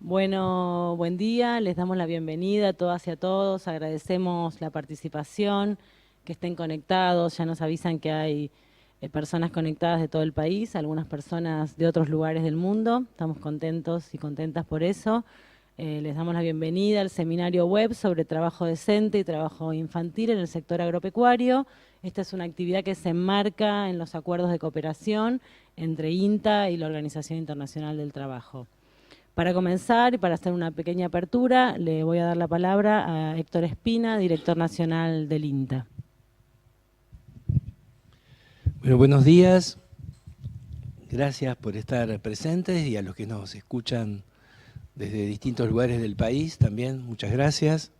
Bueno, buen día, les damos la bienvenida a todas y a todos, agradecemos la participación, que estén conectados, ya nos avisan que hay personas conectadas de todo el país, algunas personas de otros lugares del mundo, estamos contentos y contentas por eso. Les damos la bienvenida al seminario web sobre trabajo decente y trabajo infantil en el sector agropecuario. Esta es una actividad que se enmarca en los acuerdos de cooperación entre INTA y la Organización Internacional del Trabajo. Para comenzar y para hacer una pequeña apertura, le voy a dar la palabra a Héctor Espina, director nacional del INTA. Bueno, buenos días. Gracias por estar presentes y a los que nos escuchan desde distintos lugares del país también, muchas gracias.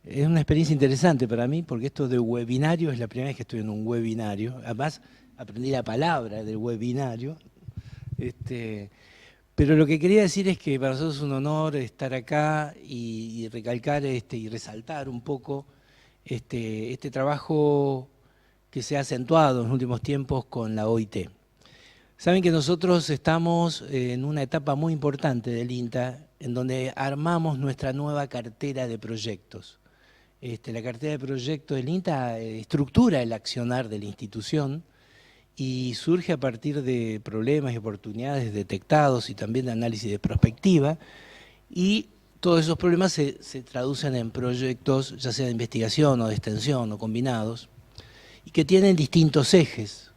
Es una experiencia interesante para mí porque esto de webinario es la primera vez que estoy en un webinario. Además, aprendí la palabra del webinario. Pero lo que quería decir es que para nosotros es un honor estar acá y recalcar y resaltar un poco este trabajo que se ha acentuado en los últimos tiempos con la OIT. Saben que nosotros estamos en una etapa muy importante del INTA, en donde armamos nuestra nueva cartera de proyectos. La cartera de proyectos del INTA estructura el accionar de la institución y surge a partir de problemas y oportunidades detectados y también de análisis de prospectiva, y todos esos problemas se traducen en proyectos, ya sea de investigación o de extensión o combinados, y que tienen distintos ejes.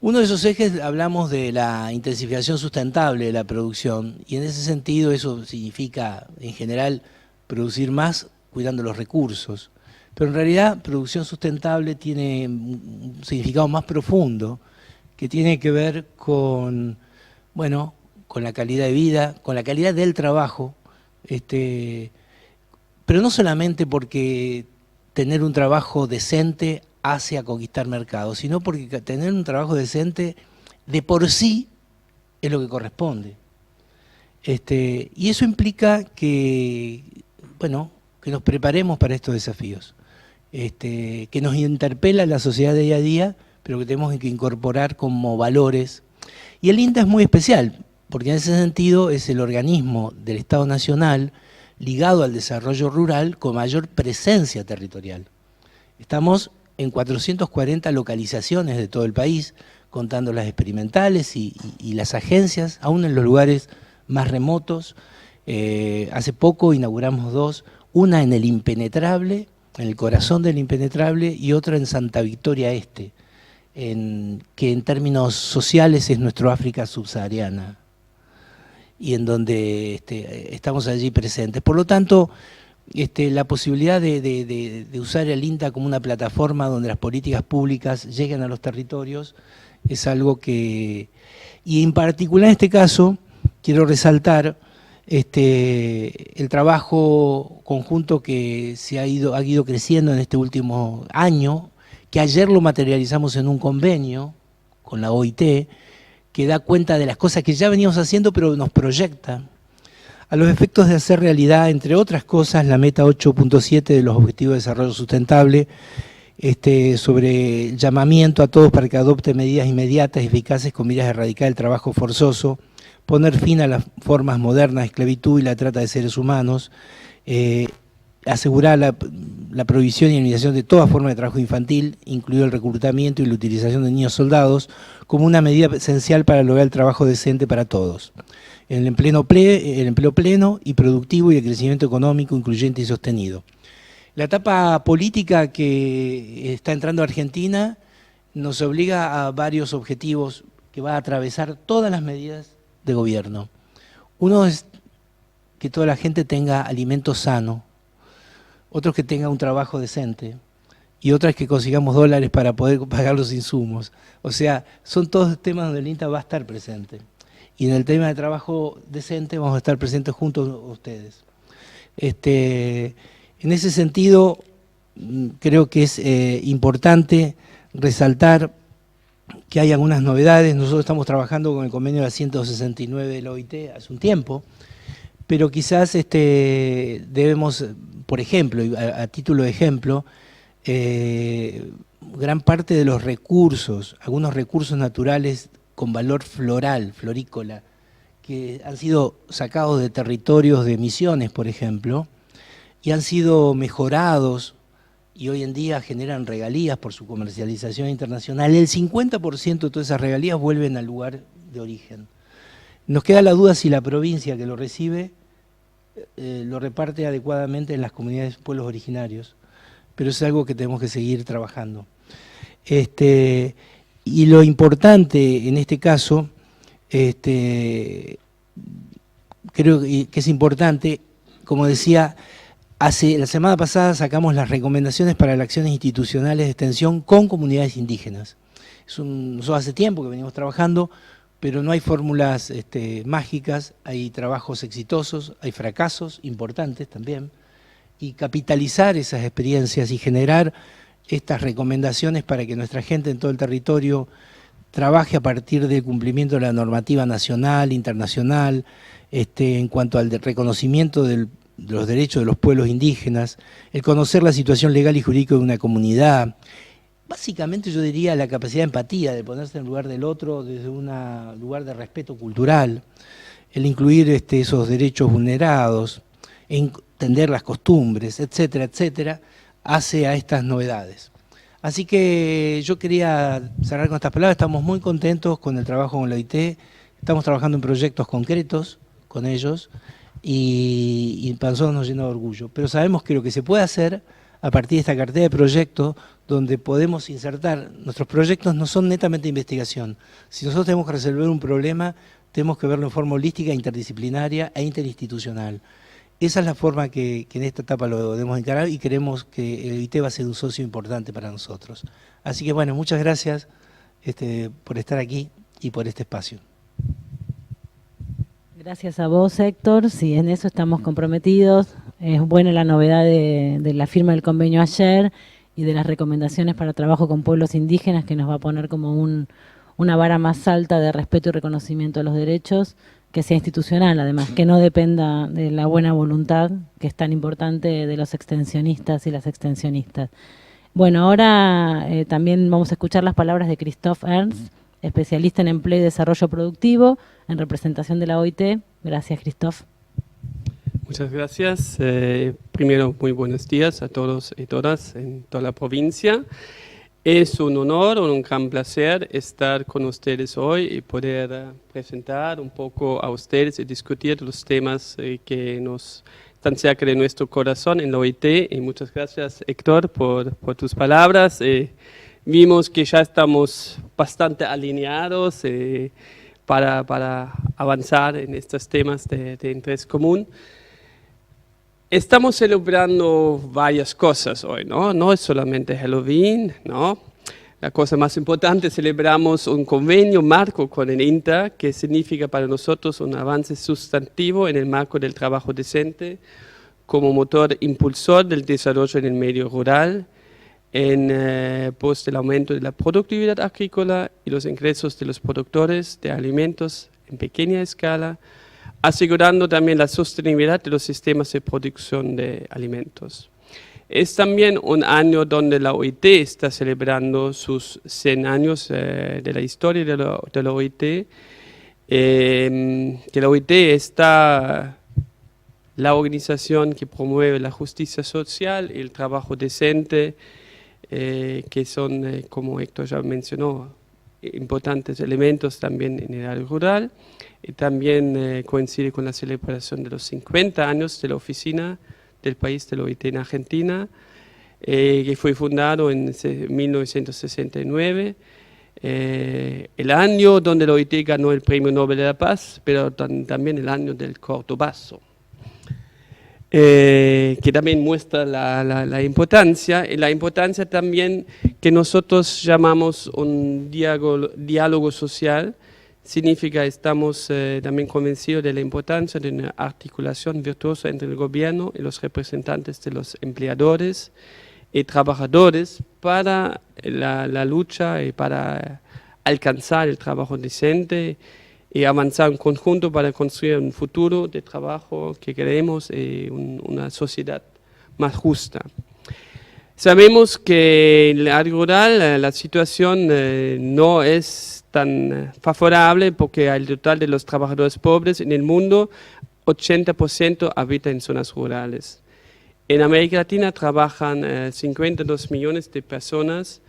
Uno de esos ejes hablamos de la intensificación sustentable de la producción, y en ese sentido eso significa, en general, producir más cuidando los recursos. Pero en realidad, producción sustentable tiene un significado más profundo, que tiene que ver con, bueno, con la calidad de vida, con la calidad del trabajo, pero no solamente porque tener un trabajo decente hace a conquistar mercados, sino porque tener un trabajo decente de por sí es lo que corresponde. Y eso implica que, bueno, que nos preparemos para estos desafíos, que nos interpela la sociedad de día a día, pero que tenemos que incorporar como valores. Y el INTA es muy especial, porque en ese sentido es el organismo del Estado Nacional ligado al desarrollo rural con mayor presencia territorial. Estamos en 440 localizaciones de todo el país, contando las experimentales y las agencias, aún en los lugares más remotos. Hace poco inauguramos dos, una en el Impenetrable, en el corazón del Impenetrable, y otra en Santa Victoria Este, que en términos sociales es nuestro África subsahariana, y en donde estamos allí presentes. Por lo tanto, la posibilidad de usar el INTA como una plataforma donde las políticas públicas lleguen a los territorios es algo que, y en particular en este caso, quiero resaltar el trabajo conjunto que ha ido creciendo en este último año, que ayer lo materializamos en un convenio con la OIT, que da cuenta de las cosas que ya veníamos haciendo, pero nos proyecta a los efectos de hacer realidad, entre otras cosas, la meta 8.7 de los Objetivos de Desarrollo Sustentable, sobre el llamamiento a todos para que adopten medidas inmediatas y eficaces con miras a erradicar el trabajo forzoso, poner fin a las formas modernas de esclavitud y la trata de seres humanos, asegurar la prohibición y eliminación de toda forma de trabajo infantil, incluido el reclutamiento y la utilización de niños soldados, como una medida esencial para lograr el trabajo decente para todos. El empleo pleno y productivo y el crecimiento económico incluyente y sostenido. La etapa política que está entrando Argentina nos obliga a varios objetivos que va a atravesar todas las medidas de gobierno. Uno es que toda la gente tenga alimento sano, otro es que tenga un trabajo decente, y otra es que consigamos dólares para poder pagar los insumos. O sea, son todos temas donde el INTA va a estar presente. Y en el tema de trabajo decente vamos a estar presentes juntos a ustedes. En ese sentido, creo que es importante resaltar que hay algunas novedades. Nosotros estamos trabajando con el convenio de la 169 de la OIT hace un tiempo, pero quizás debemos, por ejemplo, a título de ejemplo, gran parte de los recursos, algunos recursos naturales con valor floral, florícola, que han sido sacados de territorios de Misiones, por ejemplo, y han sido mejorados y hoy en día generan regalías por su comercialización internacional. El 50% de todas esas regalías vuelven al lugar de origen. Nos queda la duda si la provincia que lo recibe lo reparte adecuadamente en las comunidades pueblos originarios, pero es algo que tenemos que seguir trabajando. Y lo importante en este caso, creo que es importante, como decía, la semana pasada sacamos las recomendaciones para las acciones institucionales de extensión con comunidades indígenas. Nosotros hace tiempo que venimos trabajando, pero no hay fórmulas mágicas, hay trabajos exitosos, hay fracasos importantes también, y capitalizar esas experiencias y generar estas recomendaciones para que nuestra gente en todo el territorio trabaje a partir del cumplimiento de la normativa nacional, internacional, en cuanto al reconocimiento de los derechos de los pueblos indígenas, el conocer la situación legal y jurídica de una comunidad. Básicamente yo diría la capacidad de empatía, de ponerse en el lugar del otro desde un lugar de respeto cultural, el incluir esos derechos vulnerados, entender las costumbres, etcétera, etcétera, hace a estas novedades. Así que yo quería cerrar con estas palabras. Estamos muy contentos con el trabajo con la OIT, estamos trabajando en proyectos concretos con ellos y para nosotros nos llena de orgullo. Pero sabemos que lo que se puede hacer a partir de esta cartera de proyectos donde podemos insertar, nuestros proyectos no son netamente investigación. Si nosotros tenemos que resolver un problema, tenemos que verlo en forma holística, interdisciplinaria e interinstitucional. Esa es la forma que en esta etapa lo debemos encarar y creemos que el OIT va a ser un socio importante para nosotros. Así que bueno, muchas gracias por estar aquí y por este espacio. Gracias a vos, Héctor. Sí, en eso estamos comprometidos. Es buena la novedad de la firma del convenio ayer y de las recomendaciones para trabajo con pueblos indígenas, que nos va a poner como una vara más alta de respeto y reconocimiento de los derechos, que sea institucional, además, que no dependa de la buena voluntad, que es tan importante, de los extensionistas y las extensionistas. Bueno, ahora también vamos a escuchar las palabras de Christoph Ernst, especialista en empleo y desarrollo productivo, en representación de la OIT. Gracias, Christoph. Muchas gracias. Primero, muy buenos días a todos y todas en toda la provincia. Es un honor, un gran placer estar con ustedes hoy y poder presentar un poco a ustedes y discutir los temas que nos están cerca de nuestro corazón en la OIT. Y muchas gracias, Héctor, por tus palabras. Vimos que ya estamos bastante alineados para avanzar en estos temas de interés común. Estamos celebrando varias cosas hoy, ¿no? No es solamente Halloween, ¿no? La cosa más importante, celebramos un convenio marco con el INTA, que significa para nosotros un avance sustantivo en el marco del trabajo decente, como motor impulsor del desarrollo en el medio rural, en pos del aumento de la productividad agrícola y los ingresos de los productores de alimentos en pequeña escala, asegurando también la sostenibilidad de los sistemas de producción de alimentos. Es también un año donde la OIT está celebrando sus 100 años de la historia de la OIT. Que la OIT está la organización que promueve la justicia social y el trabajo decente, que son, como Héctor ya mencionó, importantes elementos también en el área rural. Y también coincide con la celebración de los 50 años de la oficina del país de la OIT en Argentina, que fue fundado en 1969, el año donde la OIT ganó el Premio Nobel de la Paz, pero también el año del cordobazo, que también muestra la importancia, y la importancia también que nosotros llamamos un diálogo social. Significa, estamos también convencidos de la importancia de una articulación virtuosa entre el gobierno y los representantes de los empleadores y trabajadores para la lucha y para alcanzar el trabajo decente y avanzar en conjunto para construir un futuro de trabajo que queremos y una sociedad más justa. Sabemos que en el área rural la situación no es tan favorable porque al total de los trabajadores pobres en el mundo, 80% habita en zonas rurales. En América Latina trabajan 52 millones de personas,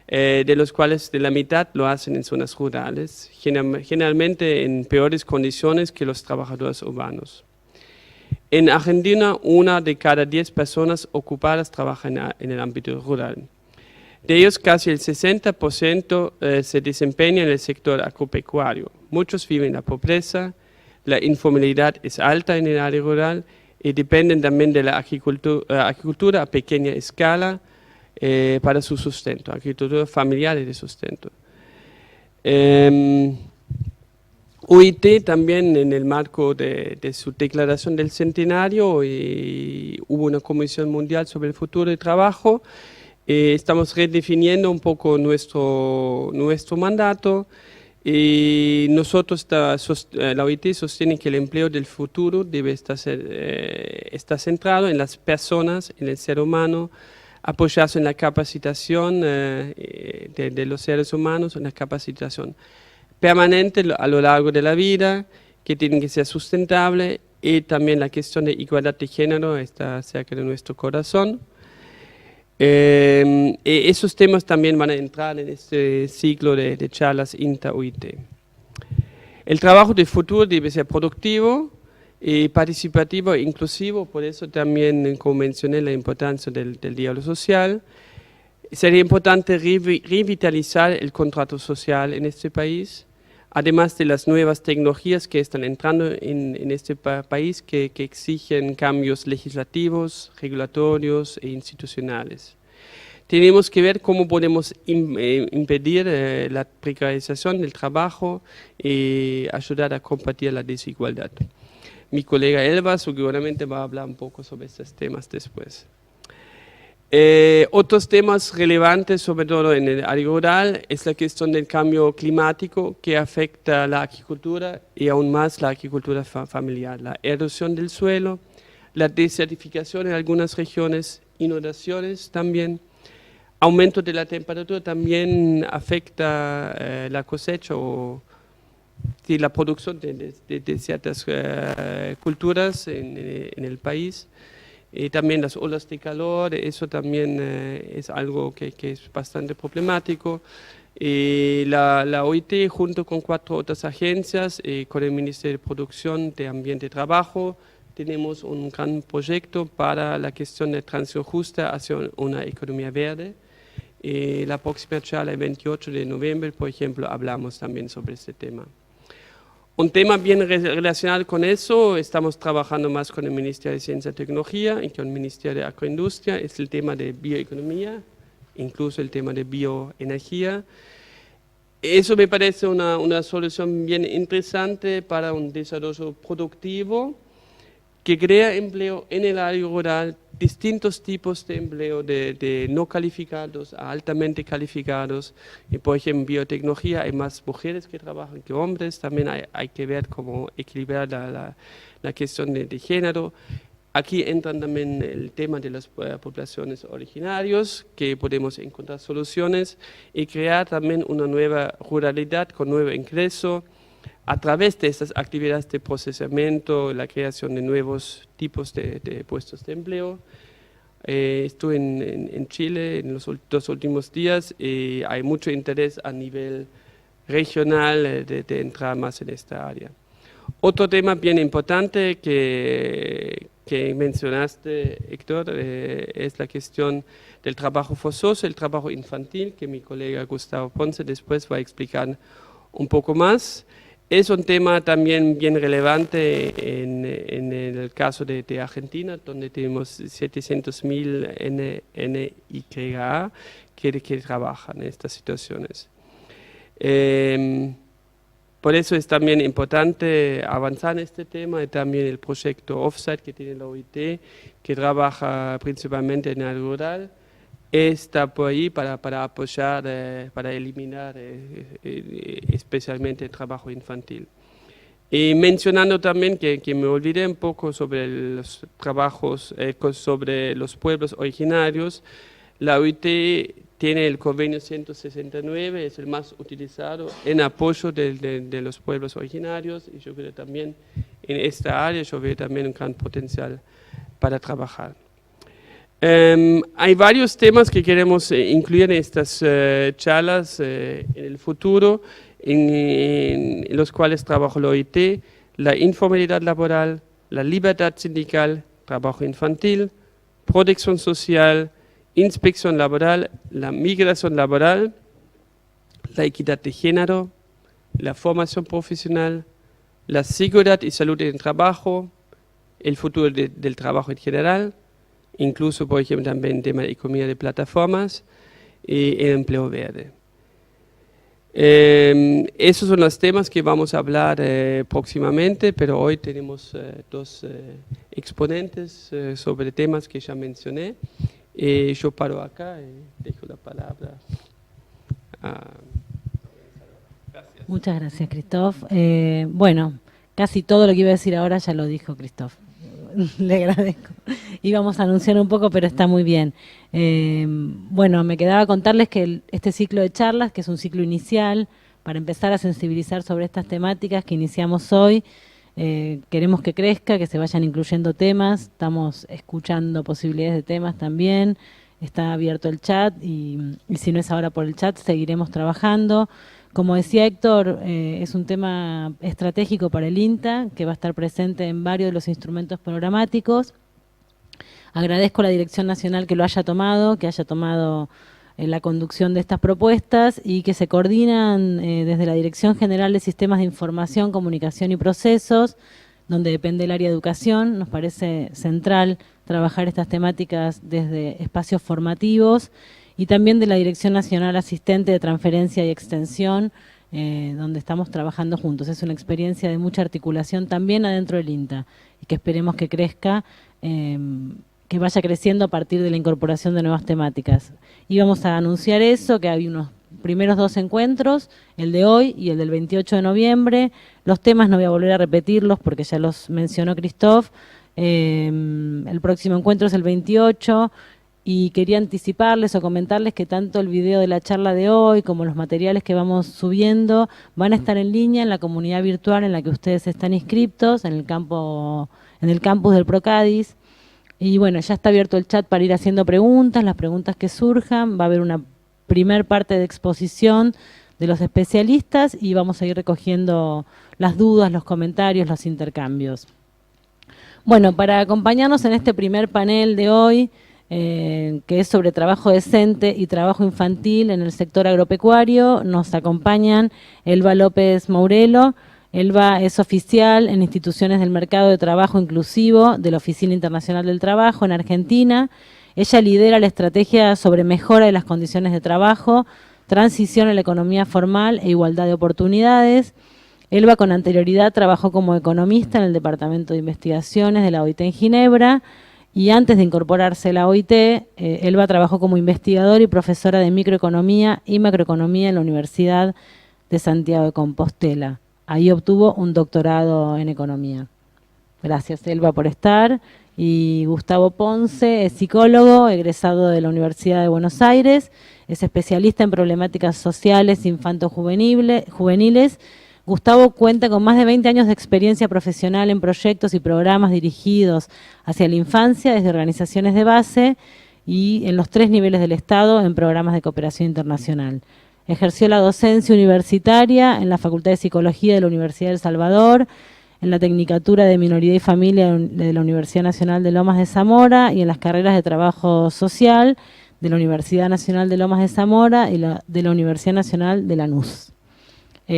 de los cuales de la mitad lo hacen en zonas rurales, generalmente en peores condiciones que los trabajadores urbanos. En Argentina, 1 de cada 10 personas ocupadas trabaja en el ámbito rural. De ellos, casi el 60% se desempeña en el sector agropecuario. Muchos viven en la pobreza, la informalidad es alta en el área rural y dependen también de la agricultura a pequeña escala para su sustento, agricultura familiar y de sustento. UIT también en el marco de su declaración del centenario hubo una comisión mundial sobre el futuro del trabajo. Estamos redefiniendo un poco nuestro mandato y nosotros, la OIT sostiene que el empleo del futuro debe estar centrado en las personas, en el ser humano, apoyarse en la capacitación de los seres humanos, en la capacitación permanente a lo largo de la vida, que tiene que ser sustentable, y también la cuestión de igualdad de género está cerca de nuestro corazón. Esos temas también van a entrar en este ciclo de charlas INTA-UIT. El trabajo del futuro debe ser productivo, participativo e inclusivo, por eso también, como mencioné, la importancia del diálogo social. Sería importante revitalizar el contrato social en este país, además de las nuevas tecnologías que están entrando en este país que exigen cambios legislativos, regulatorios e institucionales. Tenemos que ver cómo podemos impedir la precarización del trabajo y ayudar a combatir la desigualdad. Mi colega Elba seguramente va a hablar un poco sobre estos temas después. Otros temas relevantes, sobre todo en el área rural, es la cuestión del cambio climático que afecta la agricultura y aún más la agricultura familiar. La erosión del suelo, la desertificación en algunas regiones, inundaciones también, aumento de la temperatura también afecta la cosecha o la producción de ciertas culturas en el país. Y también las olas de calor, eso también es algo que es bastante problemático. La OIT, junto con 4 otras agencias, con el Ministerio de Producción, de Ambiente y Trabajo, tenemos un gran proyecto para la cuestión de transición justa hacia una economía verde. La próxima charla, el 28 de noviembre, por ejemplo, hablamos también sobre este tema. Un tema bien relacionado con eso, estamos trabajando más con el Ministerio de Ciencia y Tecnología y con el Ministerio de Agroindustria, es el tema de bioeconomía, incluso el tema de bioenergía. Eso me parece una solución bien interesante para un desarrollo productivo que crea empleo en el área rural, distintos tipos de empleo, de no calificados a altamente calificados. Y por ejemplo, en biotecnología hay más mujeres que trabajan que hombres, también hay que ver cómo equilibrar la cuestión de género. Aquí entran también el tema de las poblaciones originarias, que podemos encontrar soluciones y crear también una nueva ruralidad con nuevo ingreso, a través de estas actividades de procesamiento, la creación de nuevos tipos de puestos de empleo. Estuve en Chile en los 2 últimos días y hay mucho interés a nivel regional de entrar más en esta área. Otro tema bien importante que mencionaste, Héctor, es la cuestión del trabajo forzoso, el trabajo infantil, que mi colega Gustavo Ponce después va a explicar un poco más. Es un tema también bien relevante en el caso de Argentina, donde tenemos 700.000 NYA que trabajan en estas situaciones. Por eso es también importante avanzar en este tema y también el proyecto Offsite que tiene la OIT, que trabaja principalmente en el rural, está por ahí para apoyar, para eliminar especialmente el trabajo infantil. Y mencionando también que me olvidé un poco sobre los trabajos, sobre los pueblos originarios, la OIT tiene el convenio 169, es el más utilizado en apoyo de los pueblos originarios, y yo creo también en esta área, yo veo también un gran potencial para trabajar. Hay varios temas que queremos incluir en estas charlas en el futuro, en los cuales trabaja la OIT: la informalidad laboral, la libertad sindical, trabajo infantil, protección social, inspección laboral, la migración laboral, la equidad de género, la formación profesional, la seguridad y salud en el trabajo, el futuro del trabajo en general, incluso, por ejemplo, también el tema de economía de plataformas y el empleo verde. Esos son los temas que vamos a hablar próximamente, pero hoy tenemos dos exponentes sobre temas que ya mencioné. Yo paro acá y dejo la palabra a... Gracias. Muchas gracias, Christoph. Bueno, casi todo lo que iba a decir ahora ya lo dijo Christoph. Le agradezco. Íbamos a anunciar un poco, pero está muy bien. Bueno, me quedaba contarles que este ciclo de charlas, que es un ciclo inicial, para empezar a sensibilizar sobre estas temáticas que iniciamos hoy, queremos que crezca, que se vayan incluyendo temas, estamos escuchando posibilidades de temas también, está abierto el chat y si no es ahora por el chat, seguiremos trabajando. Como decía Héctor, es un tema estratégico para el INTA, que va a estar presente en varios de los instrumentos programáticos. Agradezco a la Dirección Nacional que lo haya tomado, que haya tomado la conducción de estas propuestas y que se coordinan desde la Dirección General de Sistemas de Información, Comunicación y Procesos, donde depende el área de educación. Nos parece central trabajar estas temáticas desde espacios formativos, y también de la Dirección Nacional Asistente de Transferencia y Extensión, donde estamos trabajando juntos. Es una experiencia de mucha articulación también adentro del INTA, y que esperemos que crezca, que vaya creciendo a partir de la incorporación de nuevas temáticas. Íbamos a anunciar eso, que hay unos primeros 2 encuentros, el de hoy y el del 28 de noviembre. Los temas no voy a volver a repetirlos porque ya los mencionó Christoph. El próximo encuentro es el 28, y quería anticiparles o comentarles que tanto el video de la charla de hoy como los materiales que vamos subiendo van a estar en línea en la comunidad virtual en la que ustedes están inscriptos, en el campus del Procadis. Y bueno, ya está abierto el chat para ir haciendo preguntas, las preguntas que surjan. Va a haber una primer parte de exposición de los especialistas y vamos a ir recogiendo las dudas, los comentarios, los intercambios. Bueno, para acompañarnos en este primer panel de hoy, que es sobre trabajo decente y trabajo infantil en el sector agropecuario, nos acompañan Elba López Mourelo. Elba es oficial en instituciones del mercado de trabajo inclusivo de la Oficina Internacional del Trabajo en Argentina. Ella lidera la estrategia sobre mejora de las condiciones de trabajo, transición a la economía formal e igualdad de oportunidades. Elba con anterioridad trabajó como economista en el Departamento de Investigaciones de la OIT en Ginebra, y antes de incorporarse a la OIT, Elba trabajó como investigadora y profesora de microeconomía y macroeconomía en la Universidad de Santiago de Compostela. Ahí obtuvo un doctorado en economía. Gracias, Elba, por estar. Y Gustavo Ponce es psicólogo, egresado de la Universidad de Buenos Aires, es especialista en problemáticas sociales infanto-juveniles. Gustavo cuenta con más de 20 años de experiencia profesional en proyectos y programas dirigidos hacia la infancia desde organizaciones de base y en los 3 niveles del Estado en programas de cooperación internacional. Ejerció la docencia universitaria en la Facultad de Psicología de la Universidad de El Salvador, en la Tecnicatura de Minoría y Familia de la Universidad Nacional de Lomas de Zamora y en las carreras de Trabajo Social de la Universidad Nacional de Lomas de Zamora y de la Universidad Nacional de Lanús.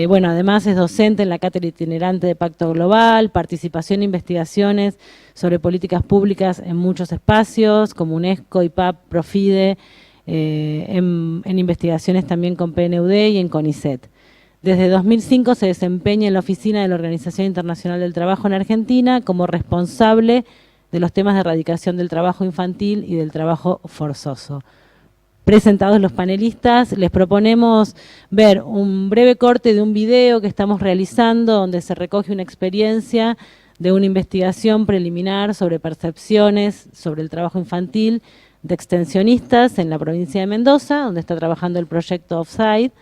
Bueno, además es docente en la cátedra itinerante de Pacto Global, participación e investigaciones sobre políticas públicas en muchos espacios, como UNESCO, IPAP, Profide, en investigaciones también con PNUD y en CONICET. Desde 2005 se desempeña en la oficina de la Organización Internacional del Trabajo en Argentina como responsable de los temas de erradicación del trabajo infantil y del trabajo forzoso. Presentados los panelistas, les proponemos ver un breve corte de un video que estamos realizando donde se recoge una experiencia de una investigación preliminar sobre percepciones sobre el trabajo infantil de extensionistas en la provincia de Mendoza, donde está trabajando el proyecto Offside.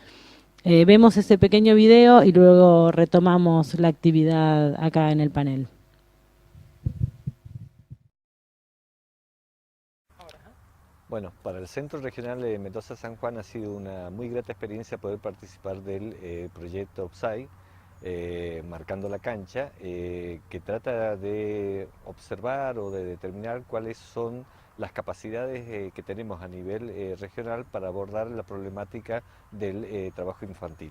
Vemos ese pequeño video y luego retomamos la actividad acá en el panel. Bueno, para el Centro Regional de Mendoza San Juan ha sido una muy grata experiencia poder participar del proyecto Offside, Marcando la Cancha, que trata de observar o de determinar cuáles son las capacidades que tenemos a nivel regional para abordar la problemática del trabajo infantil.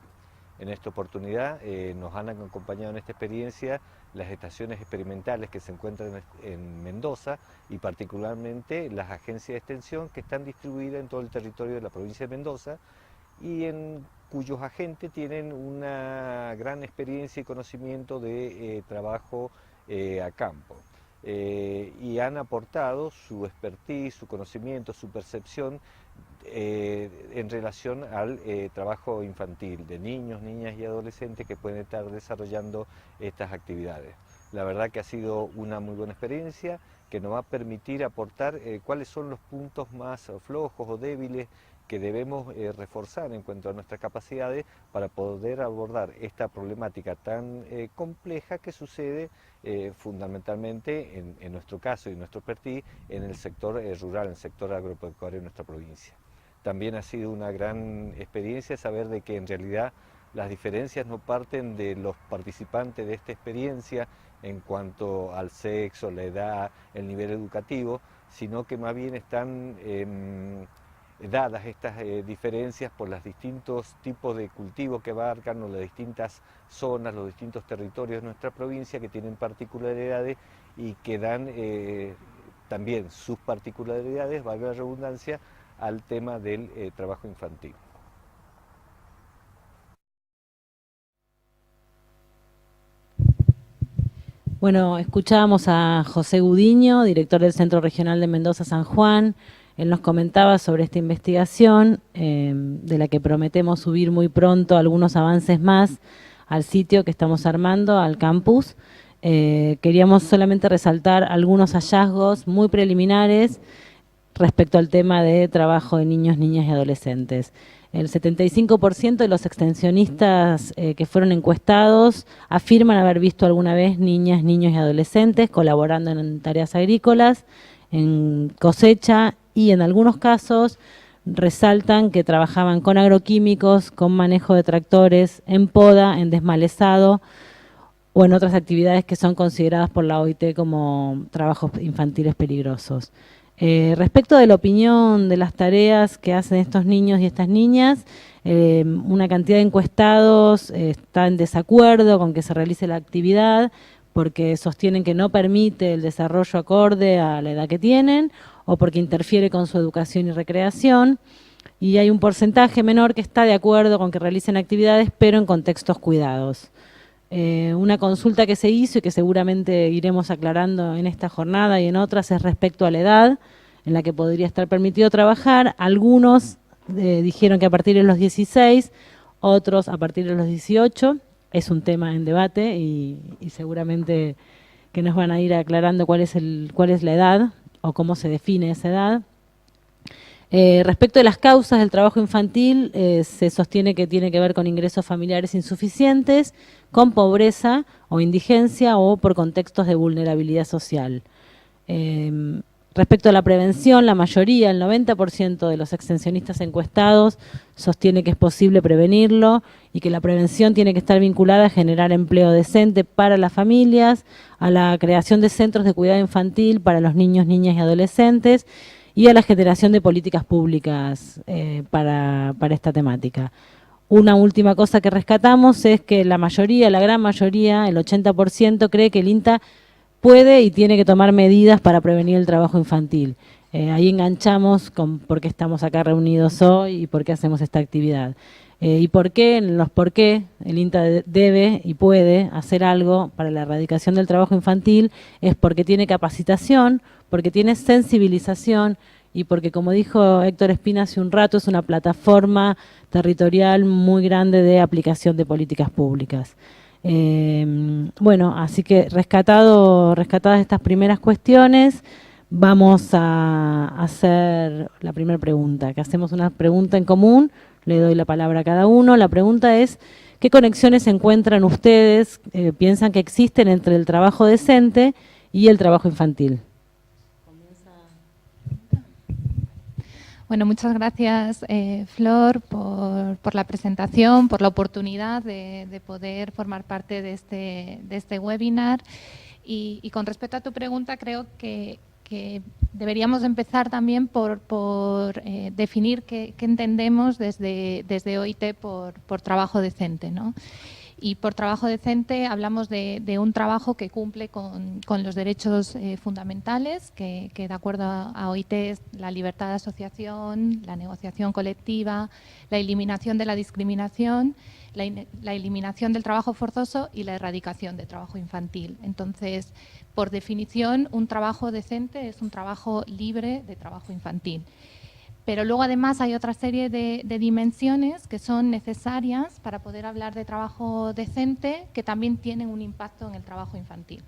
En esta oportunidad nos han acompañado en esta experiencia las estaciones experimentales que se encuentran en Mendoza y particularmente las agencias de extensión que están distribuidas en todo el territorio de la provincia de Mendoza y en cuyos agentes tienen una gran experiencia y conocimiento de trabajo a campo. Y han aportado su expertise, su conocimiento, su percepción en relación al trabajo infantil de niños, niñas y adolescentes que pueden estar desarrollando estas actividades. La verdad que ha sido una muy buena experiencia que nos va a permitir aportar cuáles son los puntos más flojos o débiles que debemos reforzar en cuanto a nuestras capacidades para poder abordar esta problemática tan compleja que sucede fundamentalmente en nuestro caso y en nuestro expertise en el sector rural, en el sector agropecuario de nuestra provincia. También ha sido una gran experiencia saber de que en realidad las diferencias no parten de los participantes de esta experiencia en cuanto al sexo, la edad, el nivel educativo, sino que más bien están dadas estas diferencias por los distintos tipos de cultivos que abarcan o las distintas zonas, los distintos territorios de nuestra provincia que tienen particularidades y que dan también sus particularidades, valga la redundancia, al tema del trabajo infantil. Bueno, escuchábamos a José Gudiño, director del Centro Regional de Mendoza San Juan. Él nos comentaba sobre esta investigación, de la que prometemos subir muy pronto algunos avances más al sitio que estamos armando, al campus. Queríamos solamente resaltar algunos hallazgos muy preliminares respecto al tema de trabajo de niños, niñas y adolescentes. El 75% de los extensionistas que fueron encuestados afirman haber visto alguna vez niñas, niños y adolescentes colaborando en tareas agrícolas, en cosecha y en algunos casos resaltan que trabajaban con agroquímicos, con manejo de tractores, en poda, en desmalezado o en otras actividades que son consideradas por la OIT como trabajos infantiles peligrosos. Respecto de la opinión de las tareas que hacen estos niños y estas niñas, una cantidad de encuestados está en desacuerdo con que se realice la actividad porque sostienen que no permite el desarrollo acorde a la edad que tienen o porque interfiere con su educación y recreación. Y hay un porcentaje menor que está de acuerdo con que realicen actividades, pero en contextos cuidados. Una consulta que se hizo y que seguramente iremos aclarando en esta jornada y en otras es respecto a la edad en la que podría estar permitido trabajar. Algunos dijeron que a partir de los 16, otros a partir de los 18. Es un tema en debate y seguramente que nos van a ir aclarando cuál es la edad o cómo se define esa edad. Respecto de las causas del trabajo infantil, se sostiene que tiene que ver con ingresos familiares insuficientes, con pobreza o indigencia o por contextos de vulnerabilidad social. Respecto a la prevención, la mayoría, el 90% de los extensionistas encuestados sostiene que es posible prevenirlo y que la prevención tiene que estar vinculada a generar empleo decente para las familias, a la creación de centros de cuidado infantil para los niños, niñas y adolescentes y a la generación de políticas públicas para esta temática. Una última cosa que rescatamos es que la mayoría, la gran mayoría, el 80% cree que el INTA puede y tiene que tomar medidas para prevenir el trabajo infantil. Ahí enganchamos con por qué estamos acá reunidos hoy y por qué hacemos esta actividad. Y por qué, en los por qué el INTA debe y puede hacer algo para la erradicación del trabajo infantil es porque tiene capacitación, porque tiene sensibilización y porque, como dijo Héctor Espina hace un rato, es una plataforma territorial muy grande de aplicación de políticas públicas. Bueno, así que rescatadas estas primeras cuestiones, Vamos a hacer la primera pregunta, que hacemos una pregunta en común, le doy la palabra a cada uno. La pregunta es, ¿qué conexiones encuentran ustedes, piensan que existen entre el trabajo docente y el trabajo infantil? Bueno, muchas gracias, Flor, por la presentación, por la oportunidad de poder formar parte de este webinar. Y con respecto a tu pregunta, creo que deberíamos empezar también por definir qué entendemos desde OIT por trabajo decente, ¿no? Y por trabajo decente hablamos de un trabajo que cumple con los derechos fundamentales, que de acuerdo a OIT es la libertad de asociación, la negociación colectiva, la eliminación de la discriminación, la eliminación del trabajo forzoso y la erradicación del trabajo infantil. Entonces, por definición, un trabajo decente es un trabajo libre de trabajo infantil. Pero luego además hay otra serie de dimensiones que son necesarias para poder hablar de trabajo decente, que también tienen un impacto en el trabajo infantil.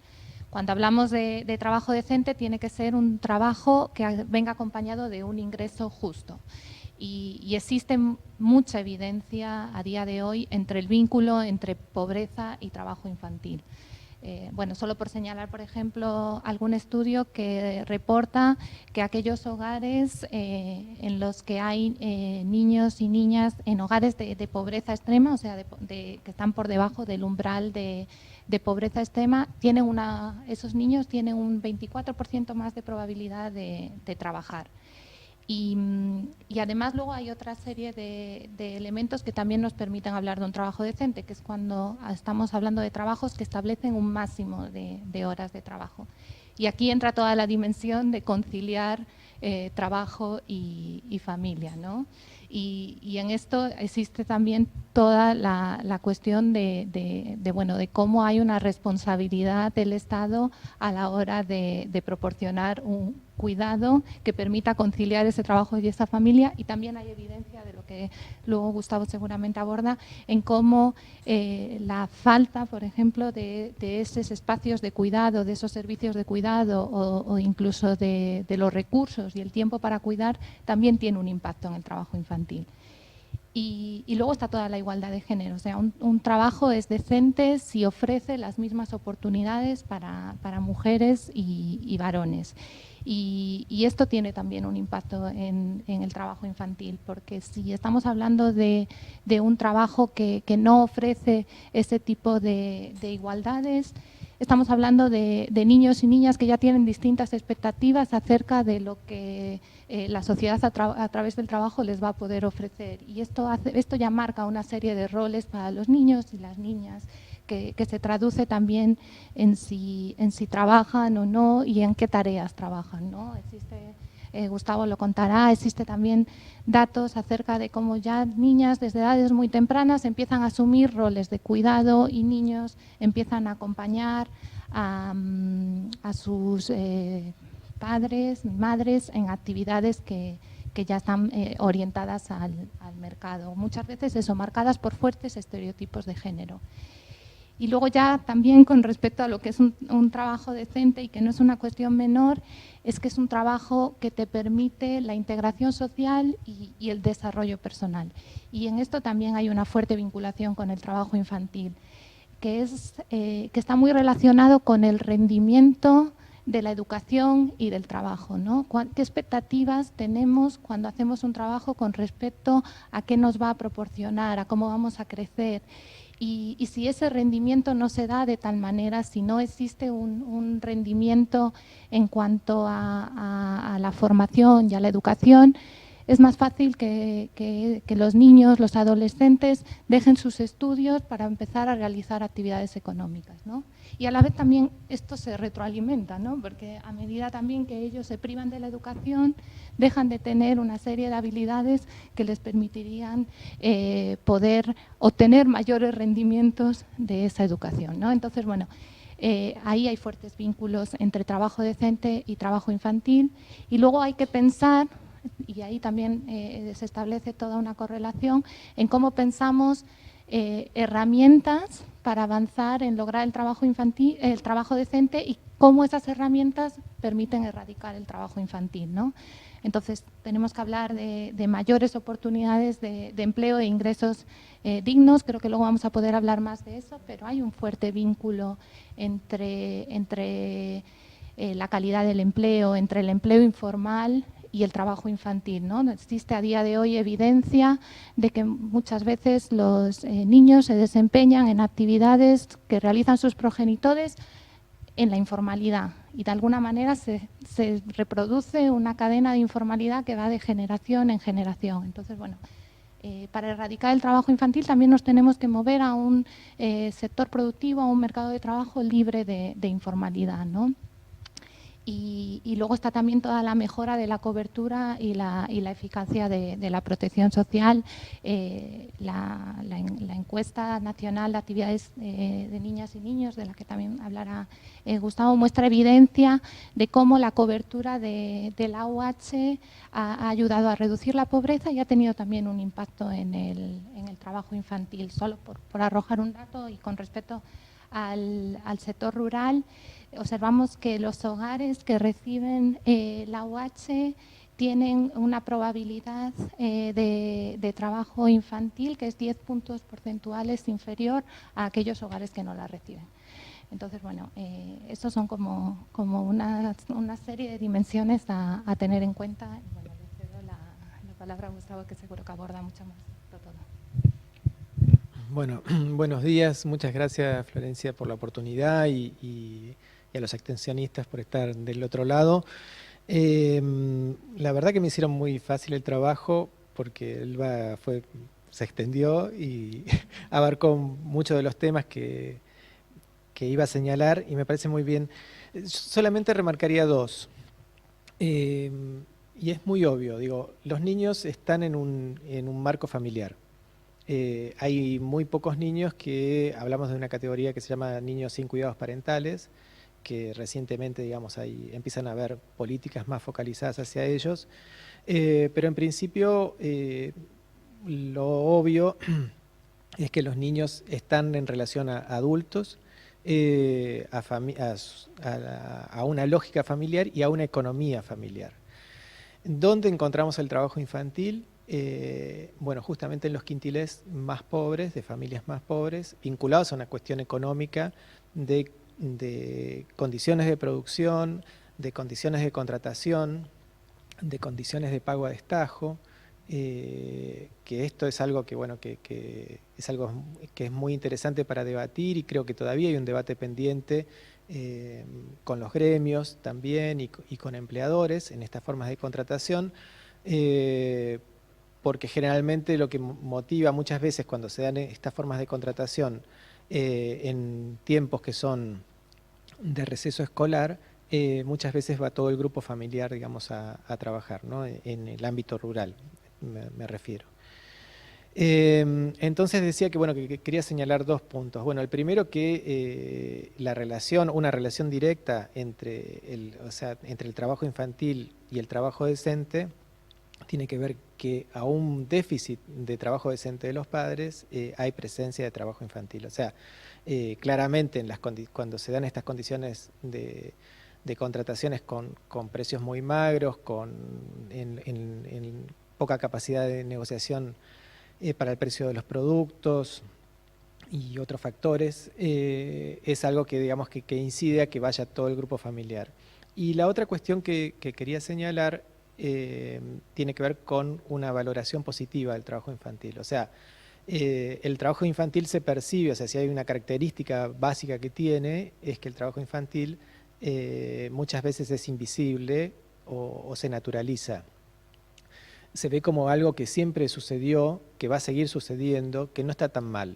Cuando hablamos de trabajo decente, tiene que ser un trabajo que venga acompañado de un ingreso justo. Y existe mucha evidencia a día de hoy entre el vínculo entre pobreza y trabajo infantil. Bueno, solo por señalar, por ejemplo, algún estudio que reporta que aquellos hogares en los que hay niños y niñas en hogares de pobreza extrema, o sea, que están por debajo del umbral de pobreza extrema, esos niños tienen un 24% más de probabilidad de trabajar. Y además luego hay otra serie de elementos que también nos permiten hablar de un trabajo decente, que es cuando estamos hablando de trabajos que establecen un máximo de horas de trabajo. Y aquí entra toda la dimensión de conciliar trabajo y familia, ¿no? Y en esto existe también toda la cuestión de cómo hay una responsabilidad del Estado a la hora de proporcionar un cuidado que permita conciliar ese trabajo y esa familia. Y también hay evidencia de lo que luego Gustavo seguramente aborda, en cómo la falta, por ejemplo, de esos espacios de cuidado, de esos servicios de cuidado o incluso de los recursos y el tiempo para cuidar, también tiene un impacto en el trabajo infantil. Y luego está toda la igualdad de género. O sea, un trabajo es decente si ofrece las mismas oportunidades para mujeres y varones. Y esto tiene también un impacto en el trabajo infantil, porque si estamos hablando de un trabajo que no ofrece ese tipo de igualdades, estamos hablando de niños y niñas que ya tienen distintas expectativas acerca de lo que la sociedad a través del trabajo les va a poder ofrecer. Y esto ya marca una serie de roles para los niños y las niñas, que se traduce también en si trabajan o no y en qué tareas trabajan, ¿no? Existe, Gustavo lo contará, existe también datos acerca de cómo ya niñas desde edades muy tempranas empiezan a asumir roles de cuidado y niños empiezan a acompañar a sus padres, madres en actividades que ya están orientadas al mercado. Muchas veces eso, marcadas por fuertes estereotipos de género. Y luego ya también con respecto a lo que es un trabajo decente y que no es una cuestión menor, es que es un trabajo que te permite la integración social y el desarrollo personal. Y en esto también hay una fuerte vinculación con el trabajo infantil, que está muy relacionado con el rendimiento de la educación y del trabajo, ¿no? ¿Qué expectativas tenemos cuando hacemos un trabajo con respecto a qué nos va a proporcionar, a cómo vamos a crecer? Y si ese rendimiento no se da de tal manera, si no existe un rendimiento en cuanto a la formación y a la educación, es más fácil que los niños, los adolescentes, dejen sus estudios para empezar a realizar actividades económicas, ¿no? Y a la vez también esto se retroalimenta, ¿no? Porque a medida también que ellos se privan de la educación, dejan de tener una serie de habilidades que les permitirían poder obtener mayores rendimientos de esa educación, ¿no? Entonces, bueno, ahí hay fuertes vínculos entre trabajo decente y trabajo infantil. Y luego hay que pensar, y ahí también se establece toda una correlación, en cómo pensamos herramientas para avanzar en lograr el trabajo infantil, el trabajo decente, y cómo esas herramientas permiten erradicar el trabajo infantil, ¿no? Entonces, tenemos que hablar de mayores oportunidades de empleo e ingresos dignos. Creo que luego vamos a poder hablar más de eso, pero hay un fuerte vínculo entre la calidad del empleo, entre el empleo informal y el trabajo infantil, ¿no? Existe a día de hoy evidencia de que muchas veces los niños se desempeñan en actividades que realizan sus progenitores en la informalidad, y de alguna manera se reproduce una cadena de informalidad que va de generación en generación. Entonces, bueno, para erradicar el trabajo infantil también nos tenemos que mover a un sector productivo, a un mercado de trabajo libre de informalidad, ¿no? Y luego está también toda la mejora de la cobertura y la eficacia de la protección social. La encuesta nacional de actividades de niñas y niños, de la que también hablará Gustavo, muestra evidencia de cómo la cobertura del AUH ha ayudado a reducir la pobreza y ha tenido también un impacto en el trabajo infantil. Solo por arrojar un dato, y con respecto al sector rural, observamos que los hogares que reciben la UH tienen una probabilidad de trabajo infantil que es 10 puntos porcentuales inferior a aquellos hogares que no la reciben. Entonces, bueno, estos son como una serie de dimensiones a tener en cuenta. Bueno, le cedo la palabra a Gustavo, que seguro que aborda mucho más de todo. Bueno, buenos días. Muchas gracias, Florencia, por la oportunidad y a los extensionistas por estar del otro lado. La verdad que me hicieron muy fácil el trabajo porque se extendió y abarcó muchos de los temas que iba a señalar, y me parece muy bien. Solamente remarcaría dos. Y es muy obvio, digo, los niños están en un marco familiar. Hay muy pocos niños hablamos de una categoría que se llama niños sin cuidados parentales, que recientemente, digamos, ahí empiezan a haber políticas más focalizadas hacia ellos, pero en principio lo obvio es que los niños están en relación a adultos, a una lógica familiar y a una economía familiar. ¿Dónde encontramos el trabajo infantil? Bueno, justamente en los quintiles más pobres, de familias más pobres, vinculados a una cuestión económica de condiciones de producción, de condiciones de contratación, de condiciones de pago a destajo, que esto es algo que, bueno, que es algo que es muy interesante para debatir, y creo que todavía hay un debate pendiente con los gremios también y con empleadores en estas formas de contratación, porque generalmente lo que motiva muchas veces cuando se dan estas formas de contratación en tiempos que son de receso escolar, muchas veces va todo el grupo familiar, digamos, a trabajar, ¿no? En el ámbito rural, me refiero. Entonces decía que, bueno, que quería señalar dos puntos. Bueno, el primero, que una relación directa entre el trabajo infantil y el trabajo decente tiene que ver que a un déficit de trabajo decente de los padres hay presencia de trabajo infantil. O sea, claramente cuando se dan estas condiciones de contrataciones con precios muy magros, en poca capacidad de negociación para el precio de los productos y otros factores, es algo que, digamos, que incide a que vaya todo el grupo familiar. Y la otra cuestión que quería señalar tiene que ver con una valoración positiva del trabajo infantil. O sea, el trabajo infantil se percibe, o sea, si hay una característica básica que tiene, es que el trabajo infantil muchas veces es invisible o se naturaliza. Se ve como algo que siempre sucedió, que va a seguir sucediendo, que no está tan mal.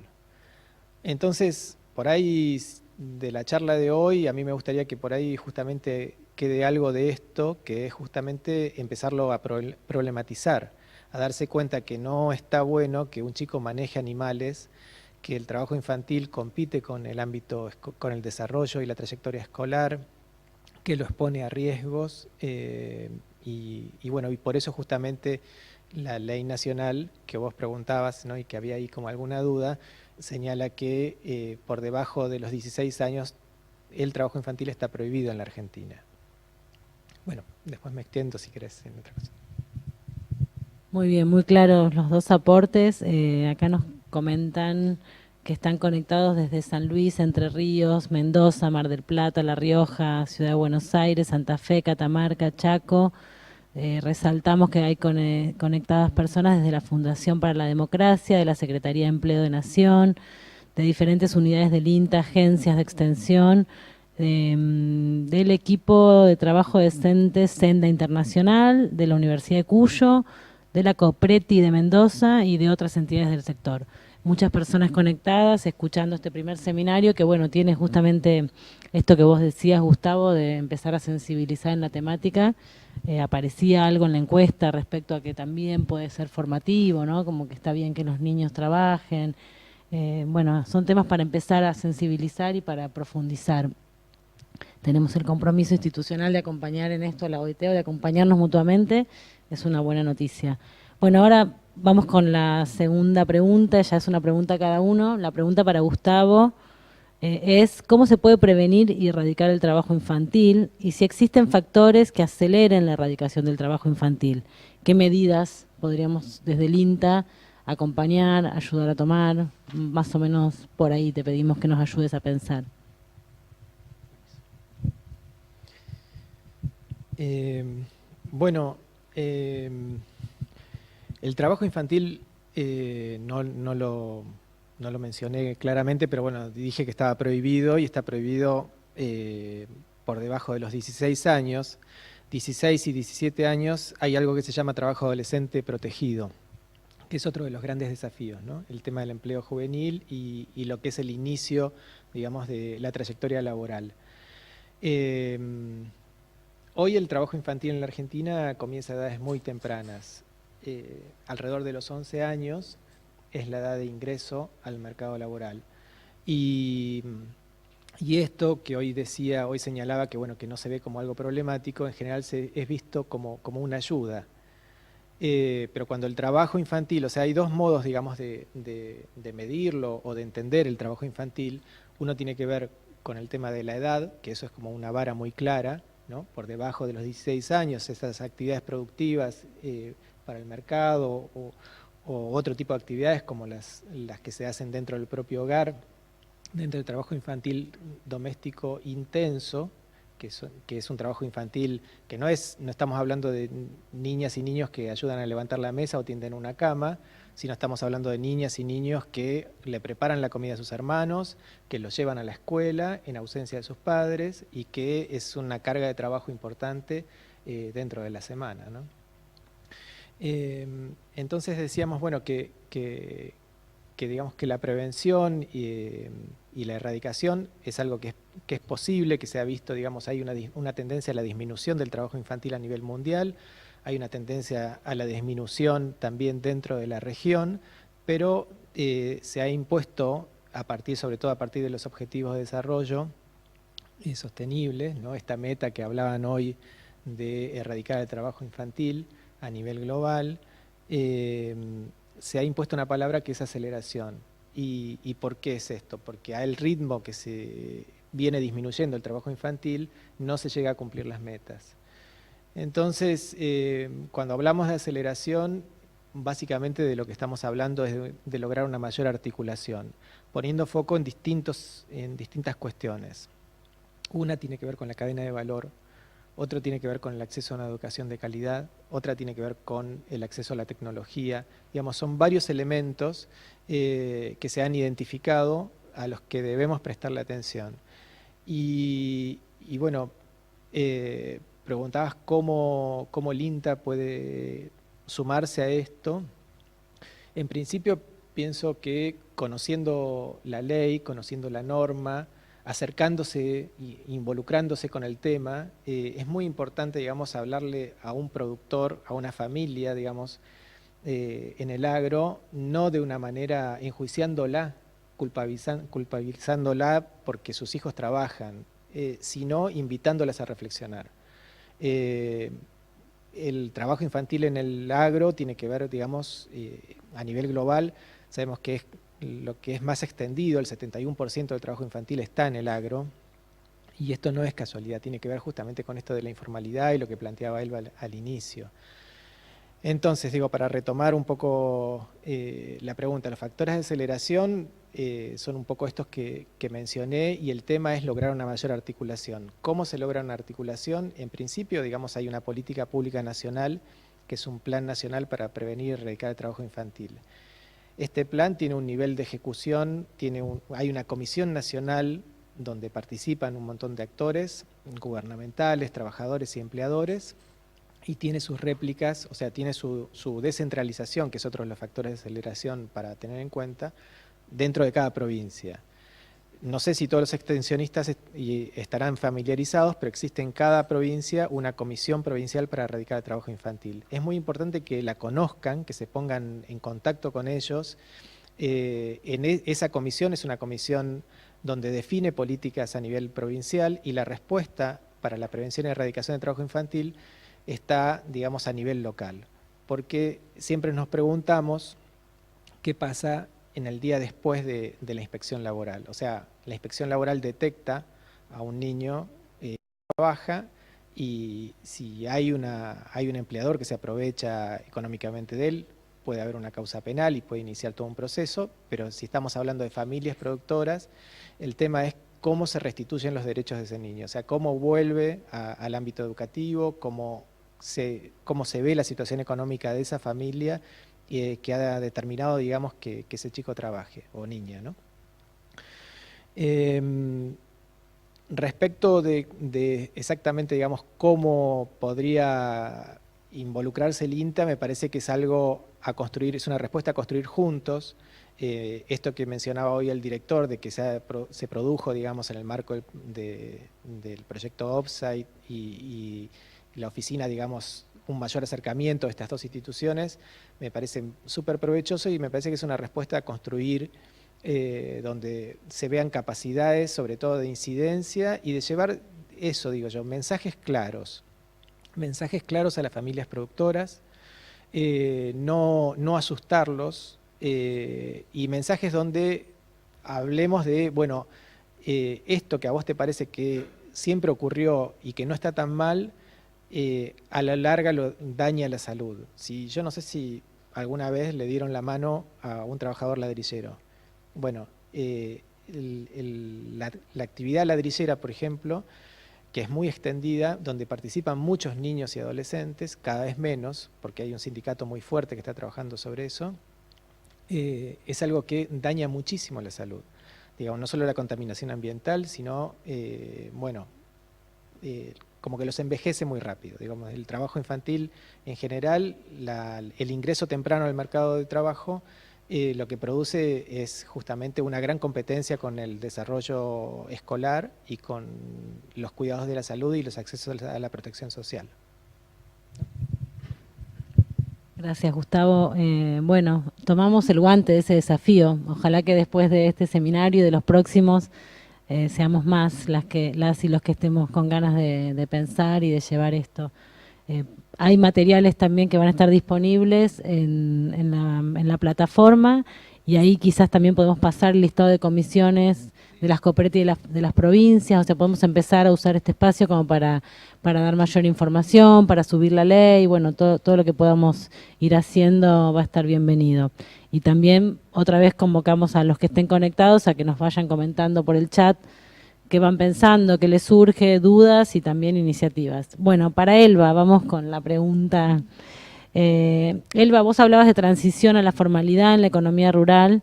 Entonces, por ahí, de la charla de hoy, a mí me gustaría que por ahí justamente quede algo de esto, que es justamente empezarlo a problematizar, a darse cuenta que no está bueno que un chico maneje animales, que el trabajo infantil compite con el ámbito, con el desarrollo y la trayectoria escolar, que lo expone a riesgos, y bueno, y por eso justamente la ley nacional que vos preguntabas, ¿no? Y que había ahí como alguna duda, señala que por debajo de los 16 años el trabajo infantil está prohibido en la Argentina. Bueno, después me extiendo si querés en otra cosa. Muy bien, muy claros los dos aportes. Acá nos comentan que están conectados desde San Luis, Entre Ríos, Mendoza, Mar del Plata, La Rioja, Ciudad de Buenos Aires, Santa Fe, Catamarca, Chaco. Resaltamos que hay conectadas personas desde la Fundación para la Democracia, de la Secretaría de Empleo de Nación, de diferentes unidades del INTA, agencias de extensión, del equipo de trabajo decente Senda Internacional, de la Universidad de Cuyo, de la Copreti de Mendoza y de otras entidades del sector. Muchas personas conectadas, escuchando este primer seminario, que bueno, tiene justamente esto que vos decías, Gustavo, de empezar a sensibilizar en la temática. Aparecía algo en la encuesta respecto a que también puede ser formativo, ¿no? Como que está bien que los niños trabajen. Bueno, son temas para empezar a sensibilizar y para profundizar. Tenemos el compromiso institucional de acompañar en esto a la OIT, o de acompañarnos mutuamente, es una buena noticia. Bueno, ahora vamos con la segunda pregunta, ya es una pregunta a cada uno. La pregunta para Gustavo es ¿cómo se puede prevenir y erradicar el trabajo infantil? Y si existen factores que aceleren la erradicación del trabajo infantil, ¿qué medidas podríamos desde el INTA acompañar, ayudar a tomar? Más o menos por ahí te pedimos que nos ayudes a pensar. Bueno, el trabajo infantil no lo mencioné claramente, pero bueno, dije que estaba prohibido y está prohibido por debajo de los 16 años. 16 y 17 años hay algo que se llama trabajo adolescente protegido, que es otro de los grandes desafíos, ¿no? El tema del empleo juvenil y lo que es el inicio, digamos, de la trayectoria laboral. Hoy el trabajo infantil en la Argentina comienza a edades muy tempranas. Alrededor de los 11 años es la edad de ingreso al mercado laboral. Y esto que hoy señalaba que, bueno, que no se ve como algo problemático, en general es visto como una ayuda. Pero cuando el trabajo infantil, o sea, hay dos modos, digamos, de medirlo o de entender el trabajo infantil. Uno tiene que ver con el tema de la edad, que eso es como una vara muy clara, ¿no? Por debajo de los 16 años, esas actividades productivas para el mercado o otro tipo de actividades como las que se hacen dentro del propio hogar, dentro del trabajo infantil doméstico intenso, que es un trabajo infantil que no estamos hablando de niñas y niños que ayudan a levantar la mesa o tienden una cama, sino estamos hablando de niñas y niños que le preparan la comida a sus hermanos, que los llevan a la escuela en ausencia de sus padres y que es una carga de trabajo importante dentro de la semana, ¿no? Entonces decíamos, bueno, que digamos que la prevención y la erradicación es algo que es posible, que se ha visto, digamos, hay una tendencia a la disminución del trabajo infantil a nivel mundial, hay una tendencia a la disminución también dentro de la región, pero se ha impuesto, sobre todo a partir de los objetivos de desarrollo sostenibles, ¿no? Esta meta que hablaban hoy de erradicar el trabajo infantil a nivel global, se ha impuesto una palabra que es aceleración. ¿Y por qué es esto? Porque al ritmo que se viene disminuyendo el trabajo infantil, no se llega a cumplir las metas. Entonces, cuando hablamos de aceleración, básicamente de lo que estamos hablando es de lograr una mayor articulación, poniendo foco en distintas cuestiones. Una tiene que ver con la cadena de valor, otro tiene que ver con el acceso a una educación de calidad, otra tiene que ver con el acceso a la tecnología. Digamos, son varios elementos que se han identificado a los que debemos prestarle atención. Y bueno, preguntabas cómo el INTA puede sumarse a esto. En principio pienso que conociendo la ley, conociendo la norma, acercándose e involucrándose con el tema, es muy importante, digamos, hablarle a un productor, a una familia, digamos, en el agro, no de una manera enjuiciándola, culpabilizándola porque sus hijos trabajan, sino invitándolas a reflexionar. El trabajo infantil en el agro tiene que ver, digamos, a nivel global, sabemos que es lo que es más extendido, el 71% del trabajo infantil está en el agro, Y esto no es casualidad, tiene que ver justamente con esto de la informalidad y lo que planteaba Elba al inicio. Entonces, digo, para retomar un poco la pregunta, los factores de aceleración son un poco estos que mencioné, y el tema es lograr una mayor articulación. ¿Cómo se logra una articulación? En principio, digamos, hay una política pública nacional, que es un plan nacional para prevenir y erradicar el trabajo infantil. Este plan tiene un nivel de ejecución, hay una comisión nacional donde participan un montón de actores gubernamentales, trabajadores y empleadores, y tiene sus réplicas, o sea, tiene su descentralización, que es otro de los factores de aceleración para tener en cuenta, dentro de cada provincia. No sé si todos los extensionistas estarán familiarizados, pero existe en cada provincia una comisión provincial para erradicar el trabajo infantil. Es muy importante que la conozcan, que se pongan en contacto con ellos. Esa comisión es una comisión donde define políticas a nivel provincial, y la respuesta para la prevención y erradicación del trabajo infantil está, digamos, a nivel local. Porque siempre nos preguntamos qué pasa en el día después de la inspección laboral. O sea, la inspección laboral detecta a un niño que trabaja, y si hay un empleador que se aprovecha económicamente de él, puede haber una causa penal y puede iniciar todo un proceso, pero si estamos hablando de familias productoras, el tema es cómo se restituyen los derechos de ese niño, o sea, cómo vuelve al ámbito educativo, cómo se ve la situación económica de esa familia que ha determinado, digamos, que ese chico trabaje, o niña, ¿no? Respecto de exactamente, digamos, cómo podría involucrarse el INTA, me parece que es algo a construir, es una respuesta a construir juntos. Esto que mencionaba hoy el director, de que se produjo, digamos, en el marco del proyecto Offsite y la oficina, digamos, un mayor acercamiento de estas dos instituciones, me parece súper provechoso, y me parece que es una respuesta a construir donde se vean capacidades, sobre todo de incidencia, y de llevar eso, digo yo, mensajes claros a las familias productoras, no asustarlos, y mensajes donde hablemos de, bueno, esto que a vos te parece que siempre ocurrió y que no está tan mal, a la larga lo daña la salud. Yo no sé si alguna vez le dieron la mano a un trabajador ladrillero. Bueno, la actividad ladrillera, por ejemplo, que es muy extendida, donde participan muchos niños y adolescentes, cada vez menos, porque hay un sindicato muy fuerte que está trabajando sobre eso, es algo que daña muchísimo la salud. Digamos, no solo la contaminación ambiental, sino, como que los envejece muy rápido. Digamos, el trabajo infantil en general, el ingreso temprano al mercado de trabajo, lo que produce es justamente una gran competencia con el desarrollo escolar y con los cuidados de la salud y los accesos a la protección social. Gracias, Gustavo. Bueno, tomamos el guante de ese desafío. Ojalá que después de este seminario y de los próximos seamos más las y los que estemos con ganas de pensar y de llevar esto. Hay materiales también que van a estar disponibles en la plataforma, y ahí quizás también podemos pasar el listado de comisiones de las cooperativas de las provincias, o sea, podemos empezar a usar este espacio como para dar mayor información, para subir la ley, bueno, todo lo que podamos ir haciendo va a estar bienvenido. Y también otra vez convocamos a los que estén conectados a que nos vayan comentando por el chat qué van pensando, qué les surge, dudas y también iniciativas. Bueno, para Elba, vamos con la pregunta. Elba, vos hablabas de transición a la formalidad en la economía rural,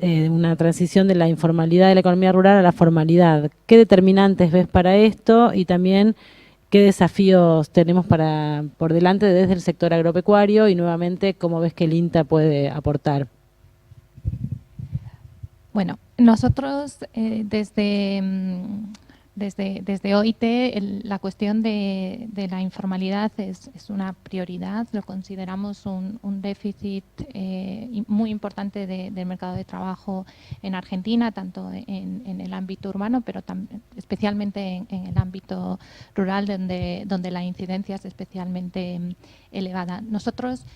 una transición de la informalidad de la economía rural a la formalidad. ¿Qué determinantes ves para esto? Y también, ¿qué desafíos tenemos por delante desde el sector agropecuario? Y nuevamente, ¿cómo ves que el INTA puede aportar? Bueno, nosotros desde OIT la cuestión de la informalidad es una prioridad, lo consideramos un déficit muy importante del mercado de trabajo en Argentina, tanto en el ámbito urbano, pero también, especialmente en el ámbito rural, donde la incidencia es especialmente elevada. Nosotros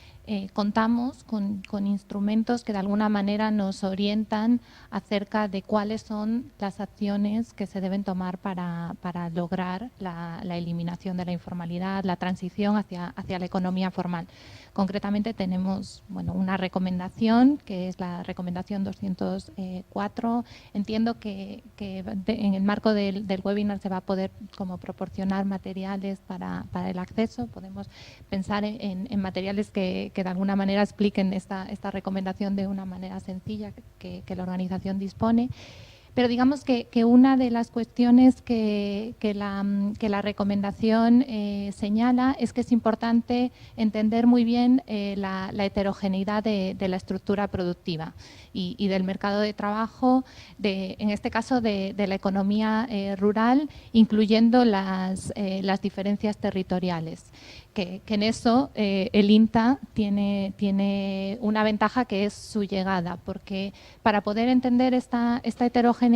contamos con instrumentos que de alguna manera nos orientan acerca de cuáles son las acciones que se deben tomar para lograr la eliminación de la informalidad, la transición hacia la economía formal. Concretamente tenemos una recomendación, que es la recomendación 204. Entiendo que en el marco del webinar se va a poder como proporcionar materiales para el acceso. Podemos pensar en materiales que de alguna manera expliquen esta recomendación de una manera sencilla que la organización dispone. Pero digamos que una de las cuestiones que la recomendación señala es que es importante entender muy bien la heterogeneidad de la estructura productiva y del mercado de trabajo, en este caso de la economía rural, incluyendo las diferencias territoriales. Que en eso el INTA tiene una ventaja, que es su llegada, porque para poder entender esta heterogeneidad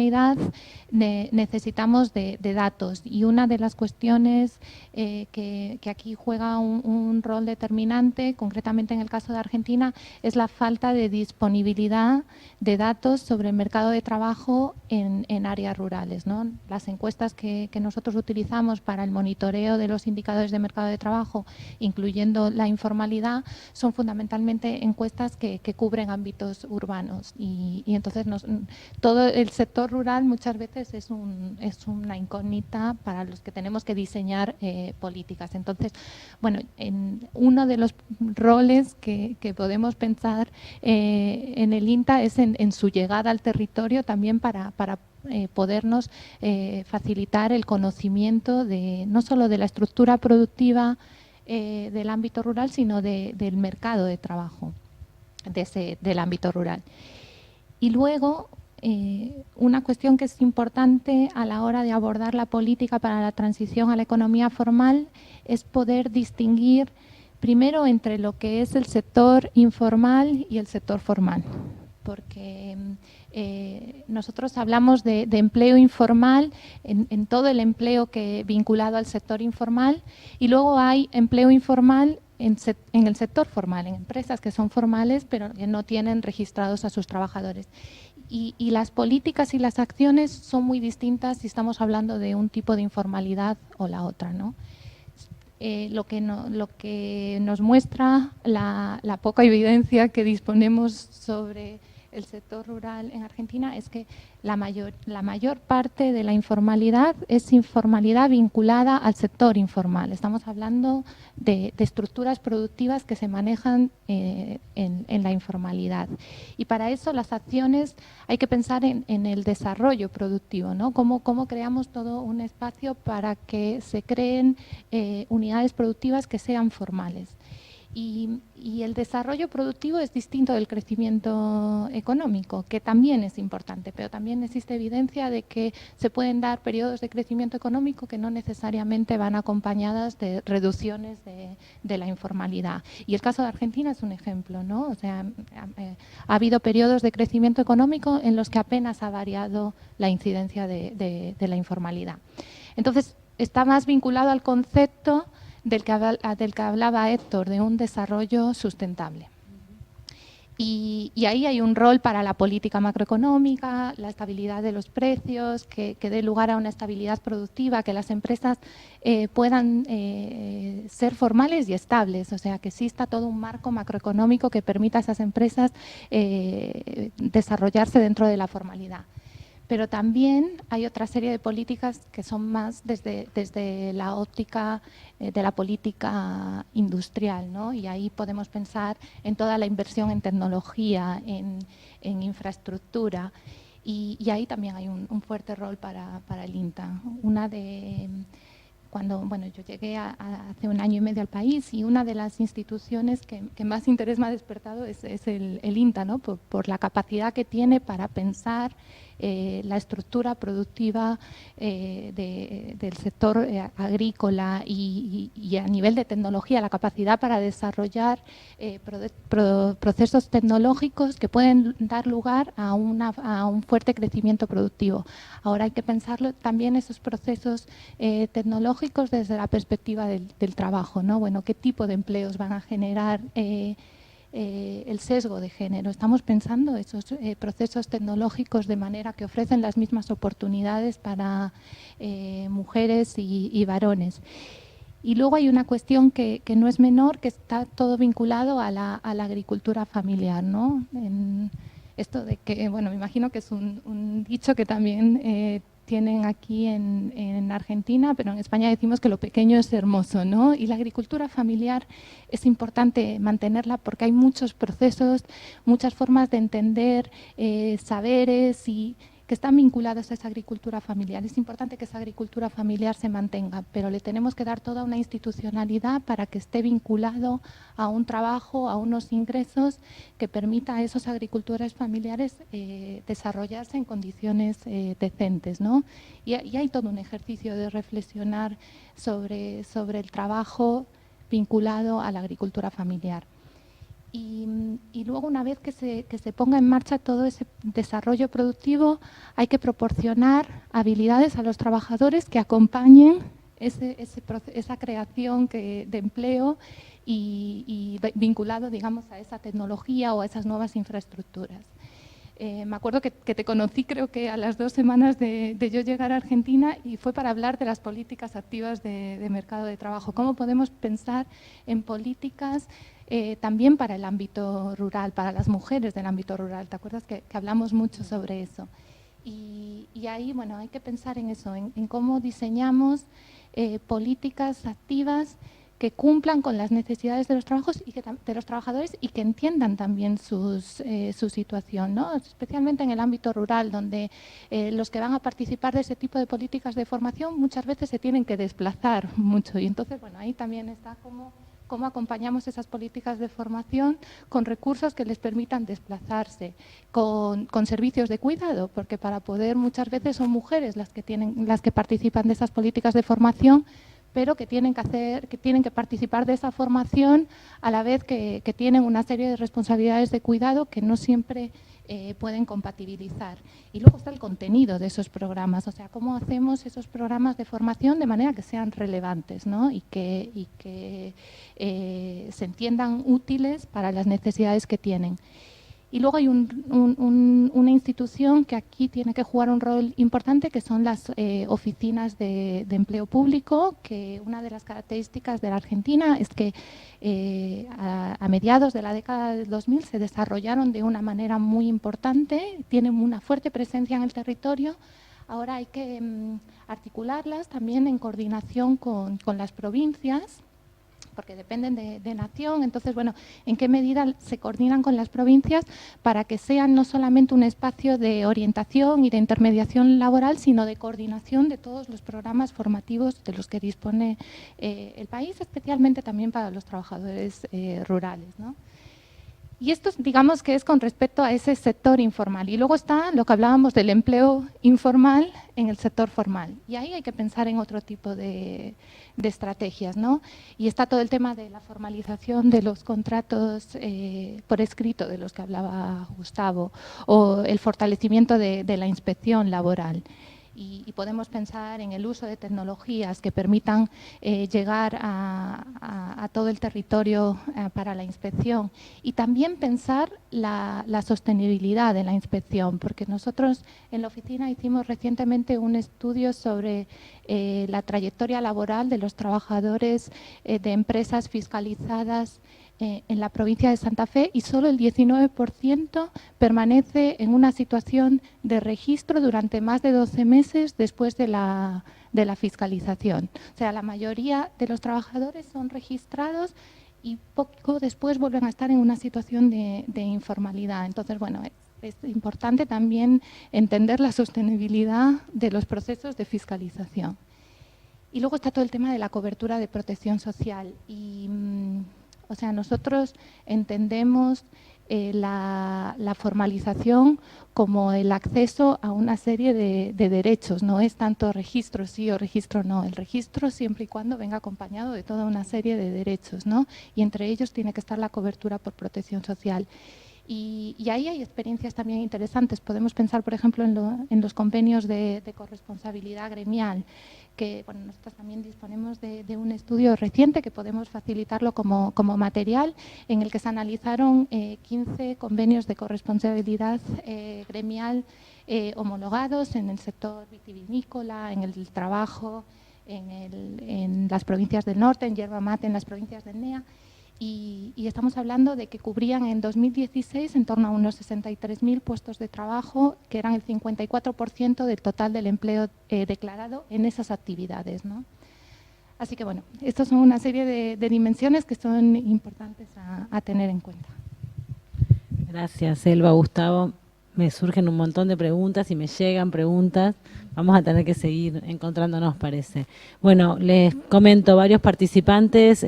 necesitamos de datos, y una de las cuestiones que aquí juega un rol determinante, concretamente en el caso de Argentina, es la falta de disponibilidad de datos sobre el mercado de trabajo en áreas rurales, ¿no? Las encuestas que nosotros utilizamos para el monitoreo de los indicadores de mercado de trabajo, incluyendo la informalidad, son fundamentalmente encuestas que cubren ámbitos urbanos, y entonces todo el sector rural muchas veces es una incógnita para los que tenemos que diseñar políticas. Entonces, uno de los roles que podemos pensar en el INTA es en su llegada al territorio, también para podernos facilitar el conocimiento no solo de la estructura productiva del ámbito rural, sino del mercado de trabajo del ámbito rural. Y luego, una cuestión que es importante a la hora de abordar la política para la transición a la economía formal es poder distinguir primero entre lo que es el sector informal y el sector formal, porque nosotros hablamos de empleo informal en todo el empleo vinculado al sector informal, y luego hay empleo informal en el sector formal, en empresas que son formales pero que no tienen registrados a sus trabajadores. Y las políticas y las acciones son muy distintas si estamos hablando de un tipo de informalidad o la otra, ¿no? Lo que nos muestra la poca evidencia que disponemos sobre el sector rural en Argentina es que la mayor parte de la informalidad es informalidad vinculada al sector informal. Estamos hablando de estructuras productivas que se manejan en la informalidad. Y para eso las acciones hay que pensar en el desarrollo productivo, ¿no? Cómo creamos todo un espacio para que se creen unidades productivas que sean formales. Y el desarrollo productivo es distinto del crecimiento económico, que también es importante, pero también existe evidencia de que se pueden dar periodos de crecimiento económico que no necesariamente van acompañadas de reducciones de la informalidad. Y el caso de Argentina es un ejemplo, ¿no? O sea, ha habido periodos de crecimiento económico en los que apenas ha variado la incidencia de la informalidad. Entonces, está más vinculado al concepto del que hablaba Héctor, de un desarrollo sustentable. Y ahí hay un rol para la política macroeconómica, la estabilidad de los precios, que dé lugar a una estabilidad productiva, que las empresas puedan ser formales y estables, o sea, que exista todo un marco macroeconómico que permita a esas empresas desarrollarse dentro de la formalidad. Pero también hay otra serie de políticas que son más desde la óptica de la política industrial, ¿no? Y ahí podemos pensar en toda la inversión en tecnología, en infraestructura, y ahí también hay un fuerte rol para el INTA. Yo llegué hace 1 año y medio al país, y una de las instituciones que más interés me ha despertado es el INTA, ¿no? Por la capacidad que tiene para pensar la estructura productiva del sector agrícola y a nivel de tecnología, la capacidad para desarrollar procesos tecnológicos que pueden dar lugar a un fuerte crecimiento productivo. Ahora hay que pensarlo también esos procesos tecnológicos desde la perspectiva del trabajo, ¿no? Bueno, ¿qué tipo de empleos van a generar el sesgo de género. Estamos pensando esos procesos tecnológicos de manera que ofrecen las mismas oportunidades para mujeres y varones. Y luego hay una cuestión que no es menor, que está todo vinculado a la agricultura familiar, ¿no? Esto de que, bueno, me imagino que es un dicho que también tienen aquí en Argentina, pero en España decimos que lo pequeño es hermoso, ¿no? Y la agricultura familiar es importante mantenerla porque hay muchos procesos, muchas formas de entender saberes y que están vinculados a esa agricultura familiar. Es importante que esa agricultura familiar se mantenga, pero le tenemos que dar toda una institucionalidad para que esté vinculado a un trabajo, a unos ingresos que permita a esos agricultores familiares desarrollarse en condiciones decentes, ¿no? Y hay todo un ejercicio de reflexionar sobre el trabajo vinculado a la agricultura familiar. Y luego, una vez que se ponga en marcha todo ese desarrollo productivo, hay que proporcionar habilidades a los trabajadores que acompañen esa creación de empleo y vinculado, digamos, a esa tecnología o a esas nuevas infraestructuras. Me acuerdo que te conocí, creo que a las 2 semanas de yo llegar a Argentina, y fue para hablar de las políticas activas de mercado de trabajo. ¿Cómo podemos pensar en políticas también para el ámbito rural, para las mujeres del ámbito rural? ¿Te acuerdas que hablamos mucho sobre eso? Y ahí, bueno, hay que pensar en eso, en cómo diseñamos políticas activas que cumplan con las necesidades de los trabajadores y que entiendan también su situación, ¿no? Especialmente en el ámbito rural, donde los que van a participar de ese tipo de políticas de formación muchas veces se tienen que desplazar mucho. Y entonces, bueno, ahí también está cómo acompañamos esas políticas de formación con recursos que les permitan desplazarse, con servicios de cuidado, porque para poder, muchas veces son mujeres las que participan de esas políticas de formación, pero que tienen que participar de esa formación a la vez que tienen una serie de responsabilidades de cuidado que no siempre pueden compatibilizar. Y luego está el contenido de esos programas, o sea, cómo hacemos esos programas de formación de manera que sean relevantes, ¿no? y que se entiendan útiles para las necesidades que tienen. Y luego hay una institución que aquí tiene que jugar un rol importante, que son las oficinas de empleo público, que una de las características de la Argentina es que a mediados de la década del 2000 se desarrollaron de una manera muy importante, tienen una fuerte presencia en el territorio. Ahora hay que articularlas también en coordinación con las provincias, porque dependen de nación. Entonces, bueno, ¿en qué medida se coordinan con las provincias para que sean no solamente un espacio de orientación y de intermediación laboral, sino de coordinación de todos los programas formativos de los que dispone el país, especialmente también para los trabajadores rurales, ¿no? Y esto, digamos, que es con respecto a ese sector informal. Y luego está lo que hablábamos del empleo informal en el sector formal. Y ahí hay que pensar en otro tipo de estrategias, ¿no? Y está todo el tema de la formalización de los contratos por escrito, de los que hablaba Gustavo, o el fortalecimiento de la inspección laboral. Y podemos pensar en el uso de tecnologías que permitan llegar a todo el territorio para la inspección, y también pensar la sostenibilidad de la inspección, porque nosotros en la oficina hicimos recientemente un estudio sobre la trayectoria laboral de los trabajadores de empresas fiscalizadas en la provincia de Santa Fe, y solo el 19% permanece en una situación de registro durante más de 12 meses después de la fiscalización. O sea, la mayoría de los trabajadores son registrados y poco después vuelven a estar en una situación de informalidad. Entonces, bueno, es importante también entender la sostenibilidad de los procesos de fiscalización. Y luego está todo el tema de la cobertura de protección social. O sea, nosotros entendemos la formalización como el acceso a una serie de derechos. No es tanto registro sí o registro no. El registro siempre y cuando venga acompañado de toda una serie de derechos, ¿no? Y entre ellos tiene que estar la cobertura por protección social. Y ahí hay experiencias también interesantes. Podemos pensar, por ejemplo, en los convenios de corresponsabilidad gremial, que bueno, nosotros también disponemos de un estudio reciente que podemos facilitarlo como material, en el que se analizaron 15 convenios de corresponsabilidad gremial homologados en el sector vitivinícola, en el trabajo, en las provincias del norte, en yerba mate, en las provincias del NEA. Y estamos hablando de que cubrían en 2016 en torno a unos 63.000 puestos de trabajo, que eran el 54% del total del empleo declarado en esas actividades, ¿no? Así que, bueno, estas son una serie de dimensiones que son importantes a tener en cuenta. Gracias, Elba, Gustavo. Me surgen un montón de preguntas y me llegan preguntas. Vamos a tener que seguir encontrándonos, parece. Bueno, les comento, varios participantes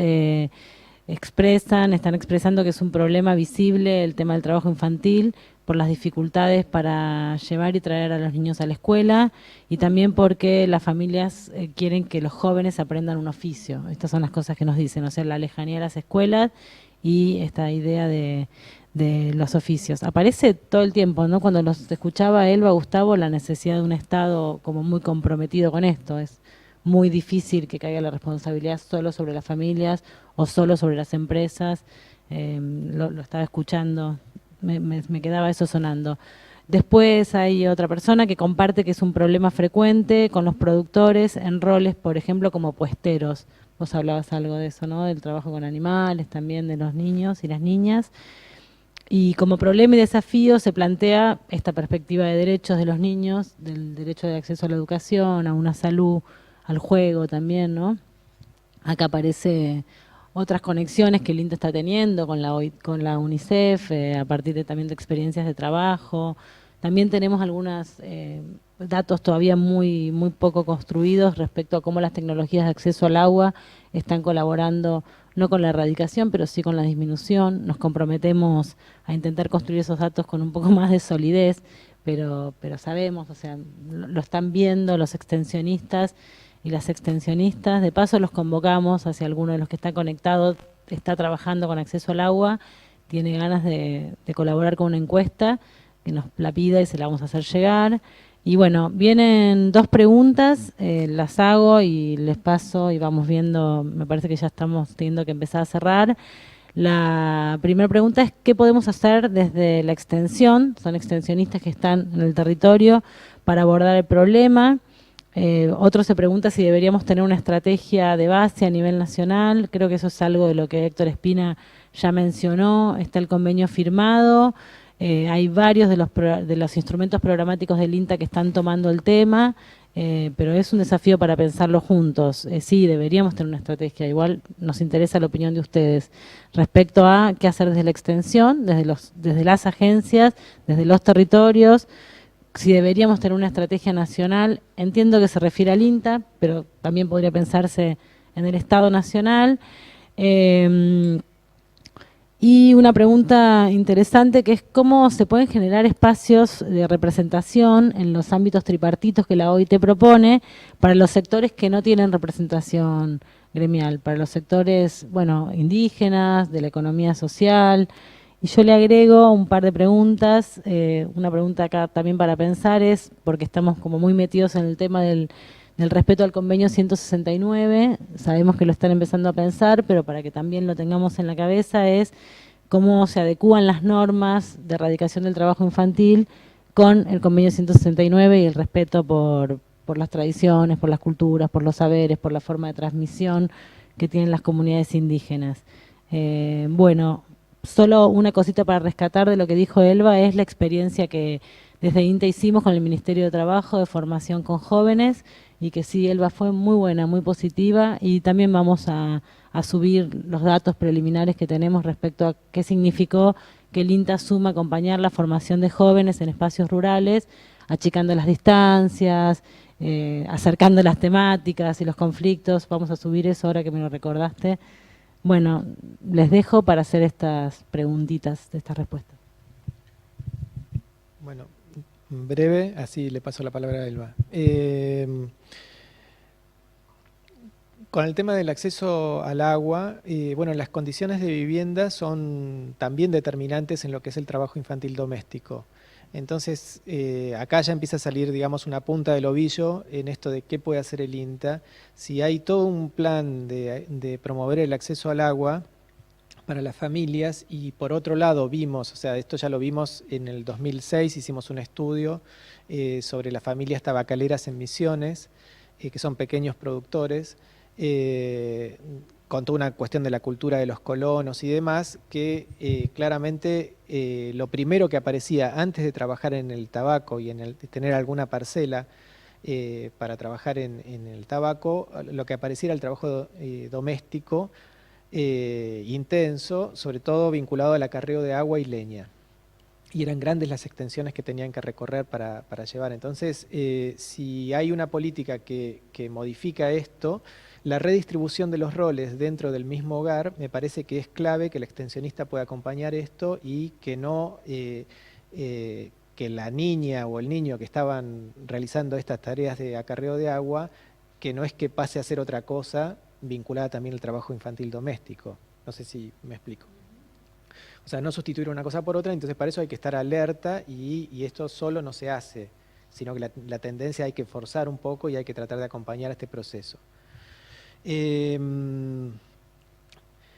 están expresando que es un problema visible el tema del trabajo infantil por las dificultades para llevar y traer a los niños a la escuela y también porque las familias quieren que los jóvenes aprendan un oficio. Estas son las cosas que nos dicen, o sea, la lejanía de las escuelas y esta idea de los oficios. Aparece todo el tiempo, ¿no? Cuando los escuchaba Elba, Gustavo, la necesidad de un Estado como muy comprometido con esto. Es muy difícil que caiga la responsabilidad solo sobre las familias o solo sobre las empresas. Lo estaba escuchando, me quedaba eso sonando. Después hay otra persona que comparte que es un problema frecuente con los productores en roles, por ejemplo, como puesteros. Vos hablabas algo de eso, ¿no? Del trabajo con animales, también de los niños y las niñas. Y como problema y desafío se plantea esta perspectiva de derechos de los niños, del derecho de acceso a la educación, a una salud, al juego también, ¿no? Acá aparece otras conexiones que el INTA está teniendo con la UNICEF, a partir también de experiencias de trabajo. También tenemos algunos datos todavía muy poco construidos respecto a cómo las tecnologías de acceso al agua están colaborando, no con la erradicación, pero sí con la disminución. Nos comprometemos a intentar construir esos datos con un poco más de solidez, pero sabemos, o sea, lo están viendo los extensionistas y las extensionistas. De paso los convocamos hacia alguno de los que está conectado, está trabajando con acceso al agua, tiene ganas de colaborar con una encuesta, que nos la pida y se la vamos a hacer llegar. Y bueno, vienen dos preguntas, las hago y les paso y vamos viendo, me parece que ya estamos teniendo que empezar a cerrar. La primera pregunta es ¿qué podemos hacer desde la extensión? Son extensionistas que están en el territorio para abordar el problema. Otro se pregunta si deberíamos tener una estrategia de base a nivel nacional. Creo que eso es algo de lo que Héctor Espina ya mencionó. Está el convenio firmado. Hay varios de los instrumentos programáticos del INTA que están tomando el tema, pero es un desafío para pensarlo juntos. Sí, deberíamos tener una estrategia. Igual nos interesa la opinión de ustedes respecto a qué hacer desde la extensión, desde las agencias, desde los territorios. Si deberíamos tener una estrategia nacional, entiendo que se refiere al INTA, pero también podría pensarse en el Estado nacional. Y una pregunta interesante que es cómo se pueden generar espacios de representación en los ámbitos tripartitos que la OIT propone para los sectores que no tienen representación gremial, para los sectores, bueno, indígenas, de la economía social. Y yo le agrego un par de preguntas. Una pregunta acá también para pensar es, porque estamos como muy metidos en el tema del respeto al convenio 169, sabemos que lo están empezando a pensar, pero para que también lo tengamos en la cabeza es cómo se adecúan las normas de erradicación del trabajo infantil con el convenio 169 y el respeto por las tradiciones, por las culturas, por los saberes, por la forma de transmisión que tienen las comunidades indígenas. Bueno, solo una cosita para rescatar de lo que dijo Elba es la experiencia que desde INTA hicimos con el Ministerio de Trabajo de formación con jóvenes y que sí, Elba fue muy buena, muy positiva y también vamos a subir los datos preliminares que tenemos respecto a qué significó que el INTA asuma acompañar la formación de jóvenes en espacios rurales, achicando las distancias, acercando las temáticas y los conflictos. Vamos a subir eso ahora que me lo recordaste. Bueno, les dejo para hacer estas preguntitas, de estas respuestas. Bueno, breve, así le paso la palabra a Elba. Con el tema del acceso al agua, bueno, las condiciones de vivienda son también determinantes en lo que es el trabajo infantil doméstico. Entonces, acá ya empieza a salir, digamos, una punta del ovillo en esto de qué puede hacer el INTA. Si hay todo un plan de promover el acceso al agua para las familias, y por otro lado vimos, o sea, esto ya lo vimos en el 2006, hicimos un estudio sobre las familias tabacaleras en Misiones, que son pequeños productores, con toda una cuestión de la cultura de los colonos y demás, que claramente lo primero que aparecía antes de trabajar en el tabaco y de tener alguna parcela para trabajar en el tabaco, lo que aparecía era el trabajo doméstico intenso, sobre todo vinculado al acarreo de agua y leña. Y eran grandes las extensiones que tenían que recorrer para llevar. Entonces, si hay una política que modifica esto, la redistribución de los roles dentro del mismo hogar, me parece que es clave que el extensionista pueda acompañar esto y que no que la niña o el niño que estaban realizando estas tareas de acarreo de agua, que no es que pase a hacer otra cosa vinculada también al trabajo infantil doméstico. No sé si me explico. O sea, no sustituir una cosa por otra, entonces para eso hay que estar alerta y esto solo no se hace, sino que la tendencia hay que forzar un poco y hay que tratar de acompañar este proceso.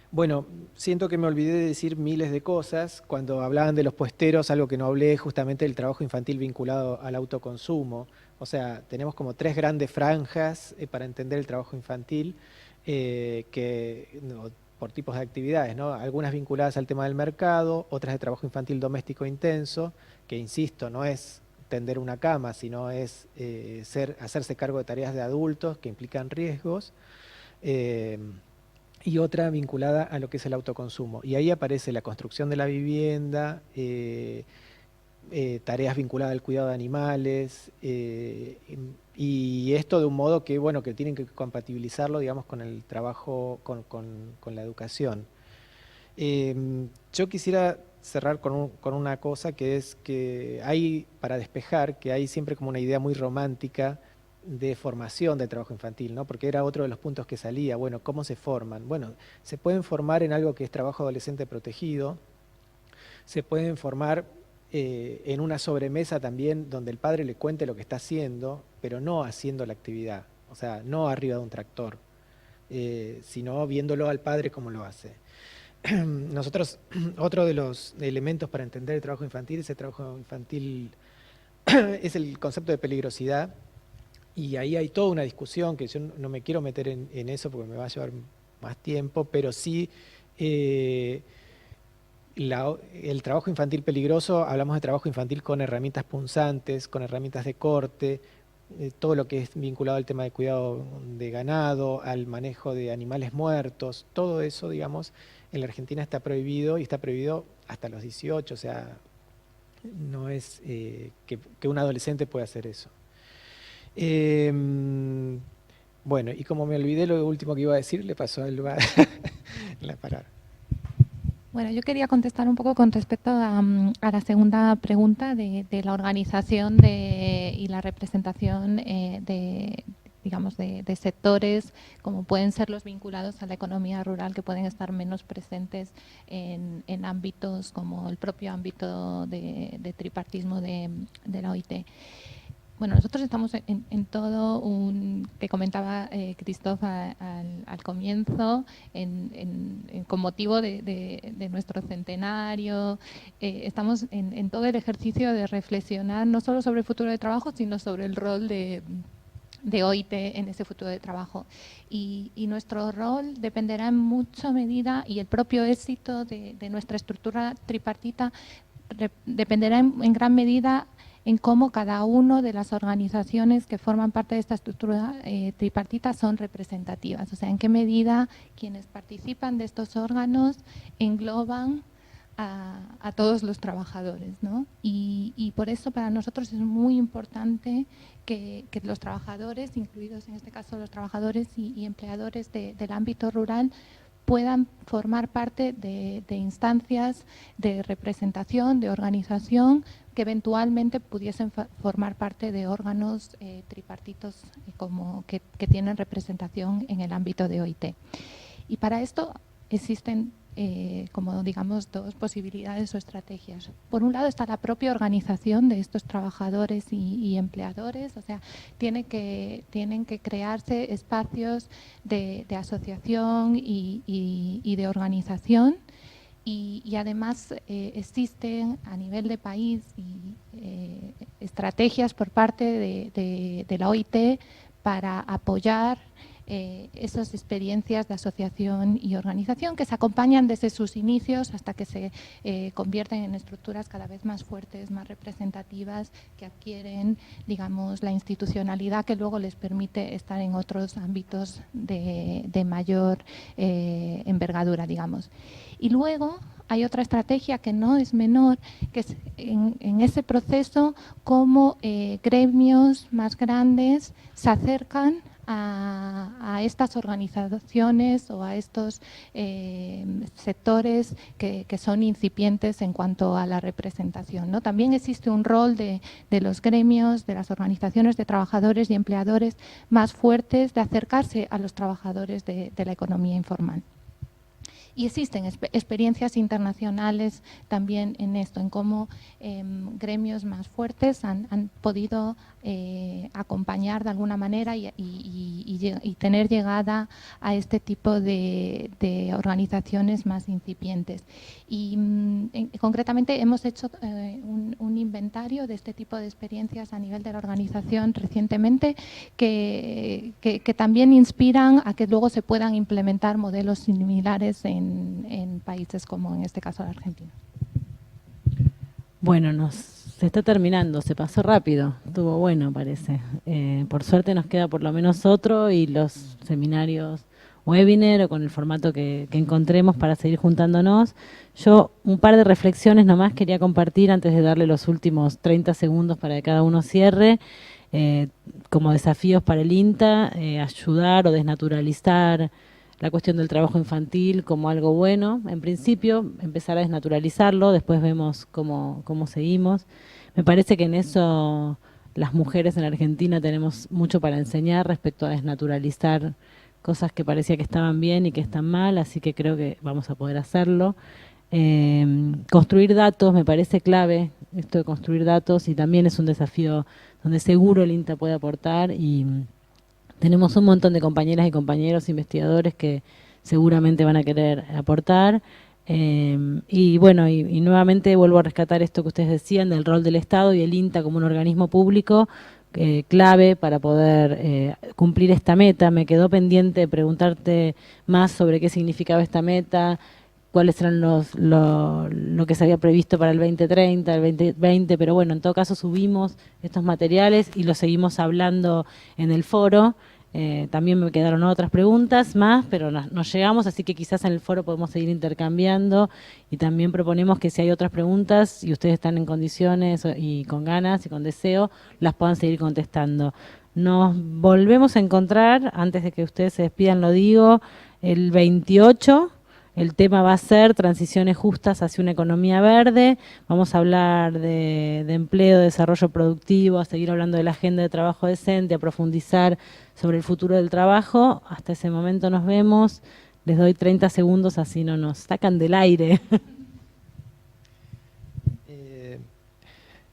Bueno, siento que me olvidé de decir miles de cosas. Cuando hablaban de los puesteros, algo que no hablé es justamente del trabajo infantil vinculado al autoconsumo. O sea, tenemos como 3 grandes franjas para entender el trabajo infantil, por tipos de actividades, ¿no? Algunas vinculadas al tema del mercado, otras de trabajo infantil doméstico intenso, que insisto, no es tender una cama, sino es hacerse cargo de tareas de adultos que implican riesgos, y otra vinculada a lo que es el autoconsumo. Y ahí aparece la construcción de la vivienda, tareas vinculadas al cuidado de animales, y esto de un modo que, bueno, que tienen que compatibilizarlo, digamos, con el trabajo, con la educación. Yo quisiera cerrar con una cosa, que es que hay, para despejar, que hay siempre como una idea muy romántica de formación del trabajo infantil, ¿no? Porque era otro de los puntos que salía. Bueno, ¿cómo se forman? Bueno, se pueden formar en algo que es trabajo adolescente protegido, se pueden formar en una sobremesa también donde el padre le cuente lo que está haciendo, pero no haciendo la actividad, o sea, no arriba de un tractor, sino viéndolo al padre cómo lo hace. Nosotros, otro de los elementos para entender el trabajo infantil, ese trabajo infantil es el concepto de peligrosidad, y ahí hay toda una discusión que yo no me quiero meter en eso porque me va a llevar más tiempo, pero sí el trabajo infantil peligroso, hablamos de trabajo infantil con herramientas punzantes, con herramientas de corte, todo lo que es vinculado al tema de cuidado de ganado, al manejo de animales muertos, todo eso, digamos, en la Argentina está prohibido, y está prohibido hasta los 18, o sea, no es que un adolescente pueda hacer eso. Bueno, y como me olvidé lo último que iba a decir, le pasó a Elba la palabra. Bueno, yo quería contestar un poco con respecto a la segunda pregunta de la organización y la representación digamos, de sectores como pueden ser los vinculados a la economía rural, que pueden estar menos presentes en ámbitos como el propio ámbito de tripartismo de la OIT. Bueno, nosotros estamos en todo que comentaba Christophe al comienzo, con motivo de nuestro centenario. Estamos en todo el ejercicio de reflexionar no solo sobre el futuro de trabajo, sino sobre el rol de OIT en ese futuro de trabajo. Y nuestro rol dependerá en mucha medida, y el propio éxito de nuestra estructura tripartita dependerá en gran medida en cómo cada una de las organizaciones que forman parte de esta estructura tripartita son representativas, o sea, en qué medida quienes participan de estos órganos engloban a todos los trabajadores, ¿no? Y por eso para nosotros es muy importante que los trabajadores, incluidos en este caso los trabajadores y empleadores del ámbito rural, puedan formar parte de instancias de representación, de organización, que eventualmente pudiesen formar parte de órganos tripartitos que tienen representación en el ámbito de OIT. Y para esto existen como digamos dos posibilidades o estrategias. Por un lado está la propia organización de estos trabajadores y empleadores, o sea, tienen que crearse espacios de asociación y de organización, y además existen a nivel de país estrategias por parte de la OIT para apoyar esas experiencias de asociación y organización, que se acompañan desde sus inicios hasta que se convierten en estructuras cada vez más fuertes, más representativas, que adquieren, digamos, la institucionalidad que luego les permite estar en otros ámbitos de mayor envergadura, digamos. Y luego hay otra estrategia que no es menor, que es en ese proceso cómo gremios más grandes se acercan a estas organizaciones o a estos sectores que son incipientes en cuanto a la representación, ¿no? También existe un rol de los gremios, de las organizaciones de trabajadores y empleadores más fuertes de acercarse a los trabajadores de la economía informal. Y existen experiencias internacionales también en esto, en cómo gremios más fuertes han podido acompañar de alguna manera y tener llegada a este tipo de organizaciones más incipientes. Y concretamente hemos hecho un inventario de este tipo de experiencias a nivel de la organización recientemente que también inspiran a que luego se puedan implementar modelos similares en países como en este caso la Argentina. Bueno, se está terminando, se pasó rápido, estuvo bueno parece. Por suerte nos queda por lo menos otro y los seminarios webinar o con el formato que encontremos para seguir juntándonos. Yo un par de reflexiones nomás quería compartir antes de darle los últimos 30 segundos para que cada uno cierre. Como desafíos para el INTA, ayudar o desnaturalizar la cuestión del trabajo infantil como algo bueno. En principio, empezar a desnaturalizarlo, después vemos cómo seguimos. Me parece que en eso las mujeres en la Argentina tenemos mucho para enseñar respecto a desnaturalizar cosas que parecía que estaban bien y que están mal, así que creo que vamos a poder hacerlo. Construir datos me parece clave, esto de construir datos, y también es un desafío donde seguro el INTA puede aportar, y tenemos un montón de compañeras y compañeros investigadores que seguramente van a querer aportar. Y bueno, y nuevamente vuelvo a rescatar esto que ustedes decían del rol del Estado y el INTA como un organismo público clave para poder cumplir esta meta. Me quedó pendiente preguntarte más sobre qué significaba esta meta, cuáles eran lo que se había previsto para el 2030, el 2020, pero bueno, en todo caso subimos estos materiales y los seguimos hablando en el foro. También me quedaron otras preguntas más, pero nos llegamos, así que quizás en el foro podemos seguir intercambiando, y también proponemos que si hay otras preguntas y ustedes están en condiciones y con ganas y con deseo, las puedan seguir contestando. Nos volvemos a encontrar, antes de que ustedes se despidan lo digo, el 28. El tema va a ser transiciones justas hacia una economía verde. Vamos a hablar de empleo, de desarrollo productivo, a seguir hablando de la agenda de trabajo decente, a profundizar sobre el futuro del trabajo. Hasta ese momento nos vemos. Les doy 30 segundos, así no nos sacan del aire.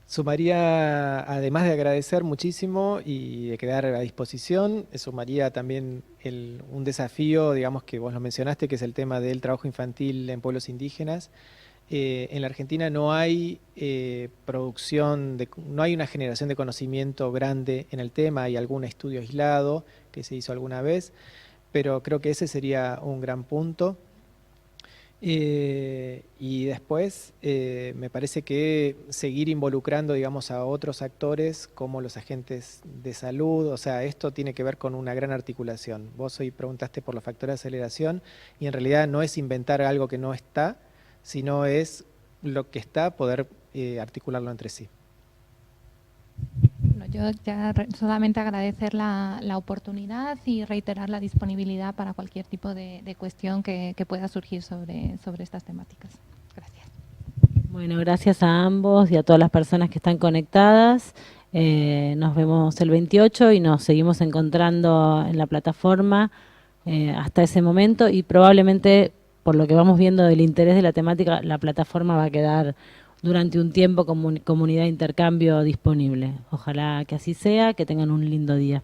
Sumaría, además de agradecer muchísimo y de quedar a disposición, sumaría también un desafío, digamos, que vos lo mencionaste, que es el tema del trabajo infantil en pueblos indígenas. En la Argentina no hay no hay una generación de conocimiento grande en el tema, hay algún estudio aislado que se hizo alguna vez, pero creo que ese sería un gran punto. Y después me parece que seguir involucrando, digamos, a otros actores como los agentes de salud, o sea, esto tiene que ver con una gran articulación. Vos hoy preguntaste por los factores de aceleración y en realidad no es inventar algo que no está, sino es lo que está, poder articularlo entre sí. Yo ya solamente agradecer la oportunidad y reiterar la disponibilidad para cualquier tipo de cuestión que pueda surgir sobre estas temáticas. Gracias. Bueno, gracias a ambos y a todas las personas que están conectadas. Nos vemos el 28 y nos seguimos encontrando en la plataforma hasta ese momento, y probablemente, por lo que vamos viendo del interés de la temática, la plataforma va a quedar durante un tiempo como comunidad de intercambio disponible. Ojalá que así sea, que tengan un lindo día.